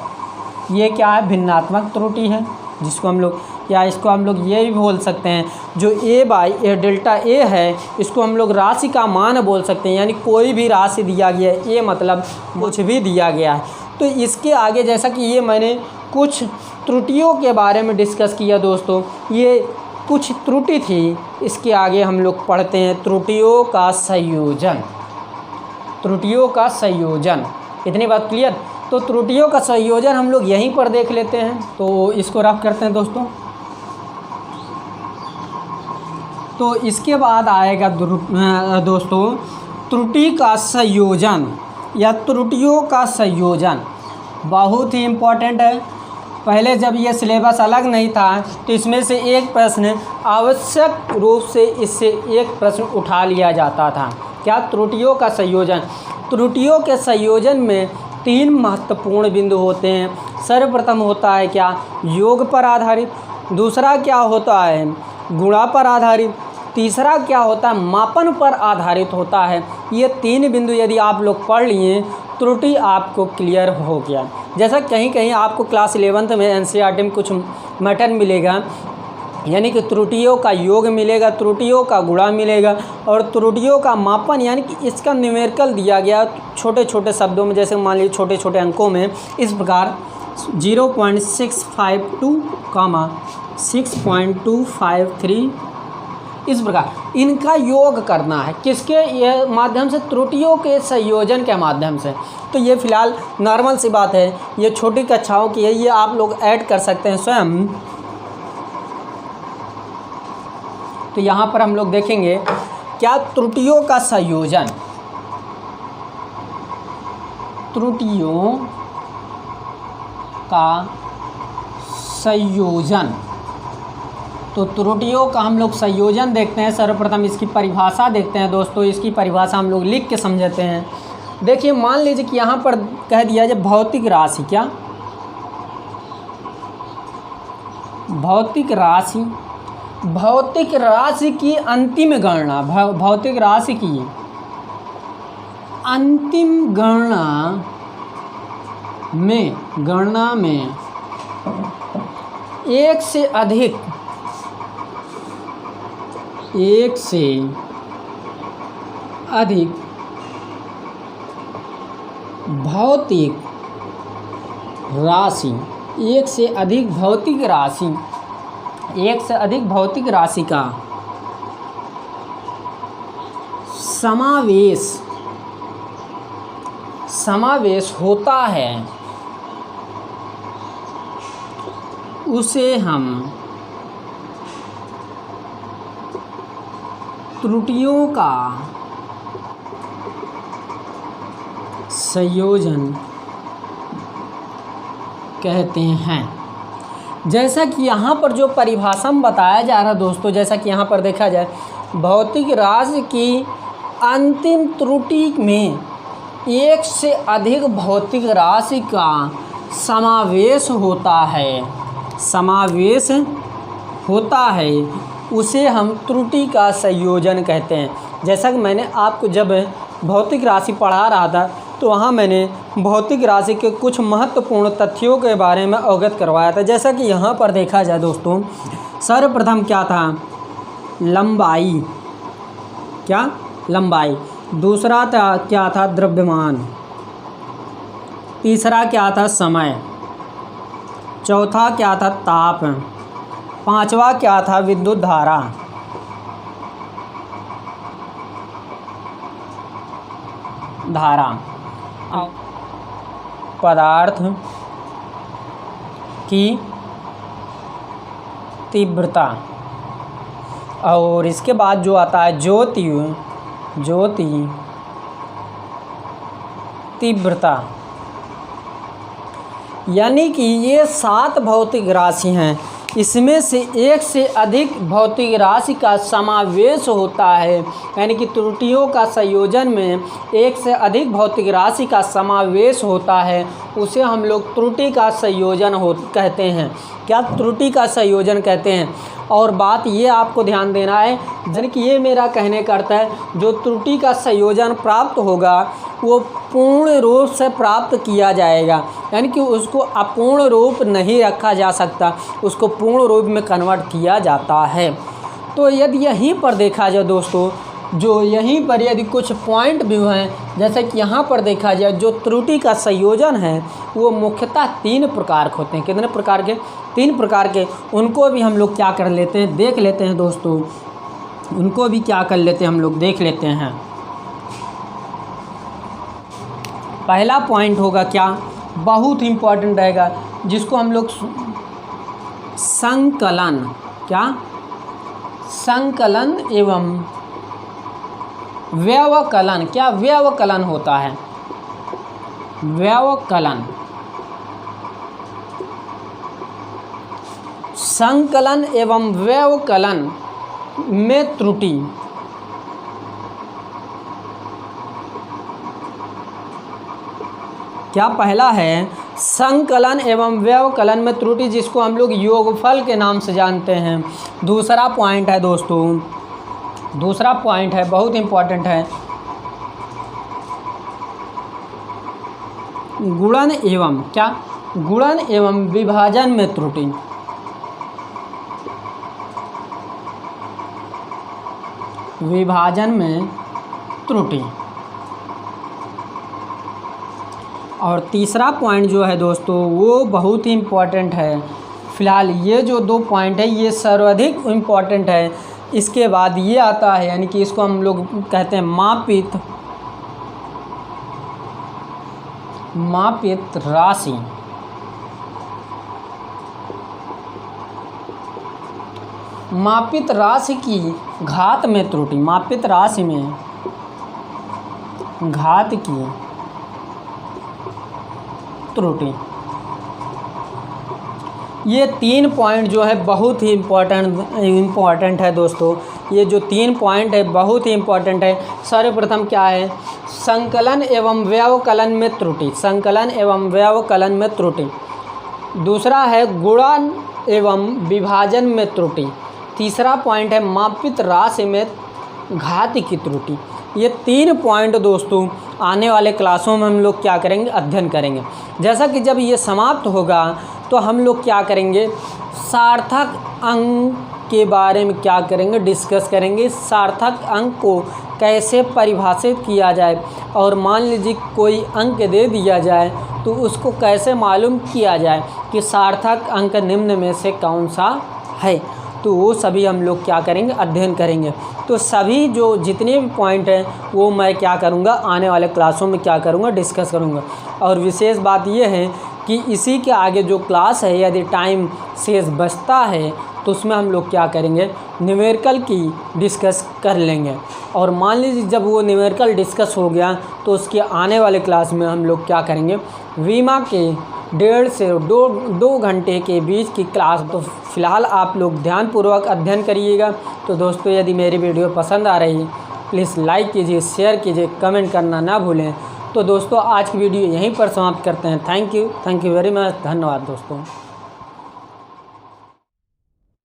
ये क्या है, भिन्नात्मक त्रुटि है, जिसको हम लोग, या इसको हम लोग ये भी बोल सकते हैं, जो ए बाई ए डेल्टा ए है इसको हम लोग राशि का मान बोल सकते हैं। यानी कोई भी राशि दिया गया है, ए मतलब कुछ भी दिया गया है। तो इसके आगे जैसा कि ये मैंने कुछ त्रुटियों के बारे में डिस्कस किया दोस्तों, ये कुछ त्रुटि थी। इसके आगे हम लोग पढ़ते हैं त्रुटियों का संयोजन। त्रुटियों का संयोजन, इतनी बात क्लियर। तो त्रुटियों का संयोजन हम लोग यहीं पर देख लेते हैं। तो इसको रफ करते हैं दोस्तों। तो इसके बाद आएगा दोस्तों त्रुटि का संयोजन या त्रुटियों का संयोजन, बहुत ही इम्पोर्टेंट है। पहले जब ये सिलेबस अलग नहीं था तो इसमें से एक प्रश्न आवश्यक रूप से इससे एक प्रश्न उठा लिया जाता था। क्या, त्रुटियों का संयोजन। त्रुटियों के संयोजन में 3 महत्वपूर्ण बिंदु होते हैं। सर्वप्रथम होता है क्या, योग पर आधारित। दूसरा क्या होता है, गुणा पर आधारित। तीसरा क्या होता है, मापन पर आधारित होता है। ये 3 बिंदु यदि आप लोग पढ़ लिए, त्रुटि आपको क्लियर हो गया। जैसा कहीं कहीं आपको क्लास 11th में एनसीईआरटी में कुछ मैटर मिलेगा, यानी कि त्रुटियों का योग मिलेगा, त्रुटियों का गुणा मिलेगा और त्रुटियों का मापन, यानी कि इसका न्यूमेरिकल दिया गया छोटे छोटे शब्दों में, जैसे मान लीजिए छोटे छोटे अंकों में इस प्रकार 0.652, 6.253 इस प्रकार इनका योग करना है। किसके ये माध्यम से, त्रुटियों के संयोजन के माध्यम से। तो ये फिलहाल नॉर्मल सी बात है, ये छोटी कक्षाओं की है, ये आप लोग ऐड कर सकते हैं स्वयं। तो यहाँ पर हम लोग देखेंगे क्या, त्रुटियों का संयोजन। त्रुटियों का संयोजन, तो त्रुटियों का हम लोग संयोजन देखते हैं। सर्वप्रथम इसकी परिभाषा देखते हैं दोस्तों। इसकी परिभाषा हम लोग लिख के समझते हैं। देखिए मान लीजिए कि यहाँ पर कह दिया जाए भौतिक राशि, क्या, भौतिक राशि, भौतिक राशि की अंतिम गणना, भौतिक राशि की अंतिम गणना में एक से अधिक भौतिक राशि, एक से अधिक भौतिक राशि, एक से अधिक भौतिक राशि का समावेश होता है, उसे हम त्रुटियों का संयोजन कहते हैं। जैसा कि यहाँ पर जो परिभाषा में बताया जा रहा है दोस्तों, जैसा कि यहाँ पर देखा जाए, भौतिक राशि की अंतिम त्रुटि में एक से अधिक भौतिक राशि का समावेश होता है, उसे हम त्रुटि का संयोजन कहते हैं। जैसा कि मैंने आपको जब भौतिक राशि पढ़ा रहा था तो वहाँ मैंने भौतिक राशि के कुछ महत्वपूर्ण तथ्यों के बारे में अवगत करवाया था। जैसा कि यहाँ पर देखा जाए दोस्तों, सर्वप्रथम क्या था? लंबाई, दूसरा क्या था? द्रव्यमान, तीसरा क्या था? समय, चौथा क्या था? ताप, पांचवा क्या था? विद्युत धारा। पदार्थ की तीव्रता, और इसके बाद जो आता है ज्योति तीव्रता। यानी कि ये 7 भौतिक राशि हैं, इसमें से एक से अधिक भौतिक राशि का समावेश होता है, यानी कि त्रुटियों का संयोजन में एक से अधिक भौतिक राशि का समावेश होता है, उसे हम लोग त्रुटि का संयोजन कहते हैं। क्या त्रुटि का संयोजन कहते हैं? और बात ये आपको ध्यान देना है, यानी कि ये मेरा कहने का अर्थ है, जो त्रुटि का संयोजन प्राप्त होगा वो पूर्ण रूप से प्राप्त किया जाएगा, यानी कि उसको अपूर्ण रूप नहीं रखा जा सकता, उसको पूर्ण रूप में कन्वर्ट किया जाता है। तो यदि यहीं पर देखा जाए दोस्तों, जो यहीं पर यदि कुछ पॉइंट भी हैं, जैसे कि यहाँ पर देखा जाए, जो त्रुटि का संयोजन है वो मुख्यतः 3 प्रकार के होते हैं। कितने प्रकार के? 3 प्रकार के। उनको भी हम लोग क्या कर लेते हैं, देख लेते हैं दोस्तों, उनको भी क्या कर लेते हैं, हम लोग देख लेते हैं। पहला पॉइंट होगा क्या? बहुत इम्पोर्टेंट रहेगा, जिसको हम लोग संकलन, संकलन एवं व्यवकलन। क्या व्यवकलन होता है? व्यवकलन, संकलन एवं व्यवकलन में त्रुटि। क्या पहला है? संकलन एवं व्यवकलन में त्रुटि, जिसको हम लोग योगफल के नाम से जानते हैं। दूसरा पॉइंट है दोस्तों, दूसरा पॉइंट है, बहुत इम्पोर्टेंट है, गुणन एवं गुणन एवं विभाजन में त्रुटि। विभाजन में त्रुटि। और तीसरा पॉइंट जो है दोस्तों, वो बहुत ही इम्पोर्टेंट है। फिलहाल ये जो 2 पॉइंट है ये सर्वाधिक इम्पोर्टेंट है। इसके बाद ये आता है, यानी कि इसको हम लोग कहते हैं मापित राशि। मापित राशि की घात में त्रुटि। मापित राशि में घात की त्रुटि। ये 3 पॉइंट जो है बहुत ही इम्पोर्टेंट है दोस्तों। ये जो 3 पॉइंट है बहुत ही इम्पोर्टेंट है। सर्वप्रथम क्या है? संकलन एवं व्यवकलन में त्रुटि। संकलन एवं व्यवकलन में त्रुटि। दूसरा है गुणन एवं विभाजन में त्रुटि। तीसरा पॉइंट है मापित राशि में घात की त्रुटि। ये 3 पॉइंट दोस्तों आने वाले क्लासों में हम लोग क्या करेंगे? अध्ययन करेंगे। जैसा कि जब ये समाप्त होगा तो हम लोग क्या करेंगे? सार्थक अंक के बारे में क्या करेंगे? डिस्कस करेंगे। सार्थक अंक को कैसे परिभाषित किया जाए, और मान लीजिए कोई अंक दे दिया जाए तो उसको कैसे मालूम किया जाए कि सार्थक अंक निम्न में से कौन सा है। तो वो सभी हम लोग क्या करेंगे, अध्ययन करेंगे। तो सभी जो जितने भी पॉइंट हैं वो मैं क्या करूँगा, आने वाले क्लासों में क्या करूँगा, डिस्कस करूँगा। और विशेष बात ये है कि इसी के आगे जो क्लास है यदि टाइम शेष बचता है तो उसमें हम लोग क्या करेंगे, न्यूमेरिकल की डिस्कस कर लेंगे। और मान लीजिए जब वो न्यूमेरिकल डिस्कस हो गया तो उसके आने वाले क्लास में हम लोग क्या करेंगे, वीमा के 1.5 से 2 घंटे के बीच की क्लास। तो फ़िलहाल आप लोग ध्यानपूर्वक अध्ययन करिएगा। तो दोस्तों यदि मेरी वीडियो पसंद आ रही प्लीज़ लाइक कीजिए, शेयर कीजिए, कमेंट करना ना भूलें। तो दोस्तों आज की वीडियो यहीं पर समाप्त करते हैं। Thank you very much. धन्यवाद दोस्तों।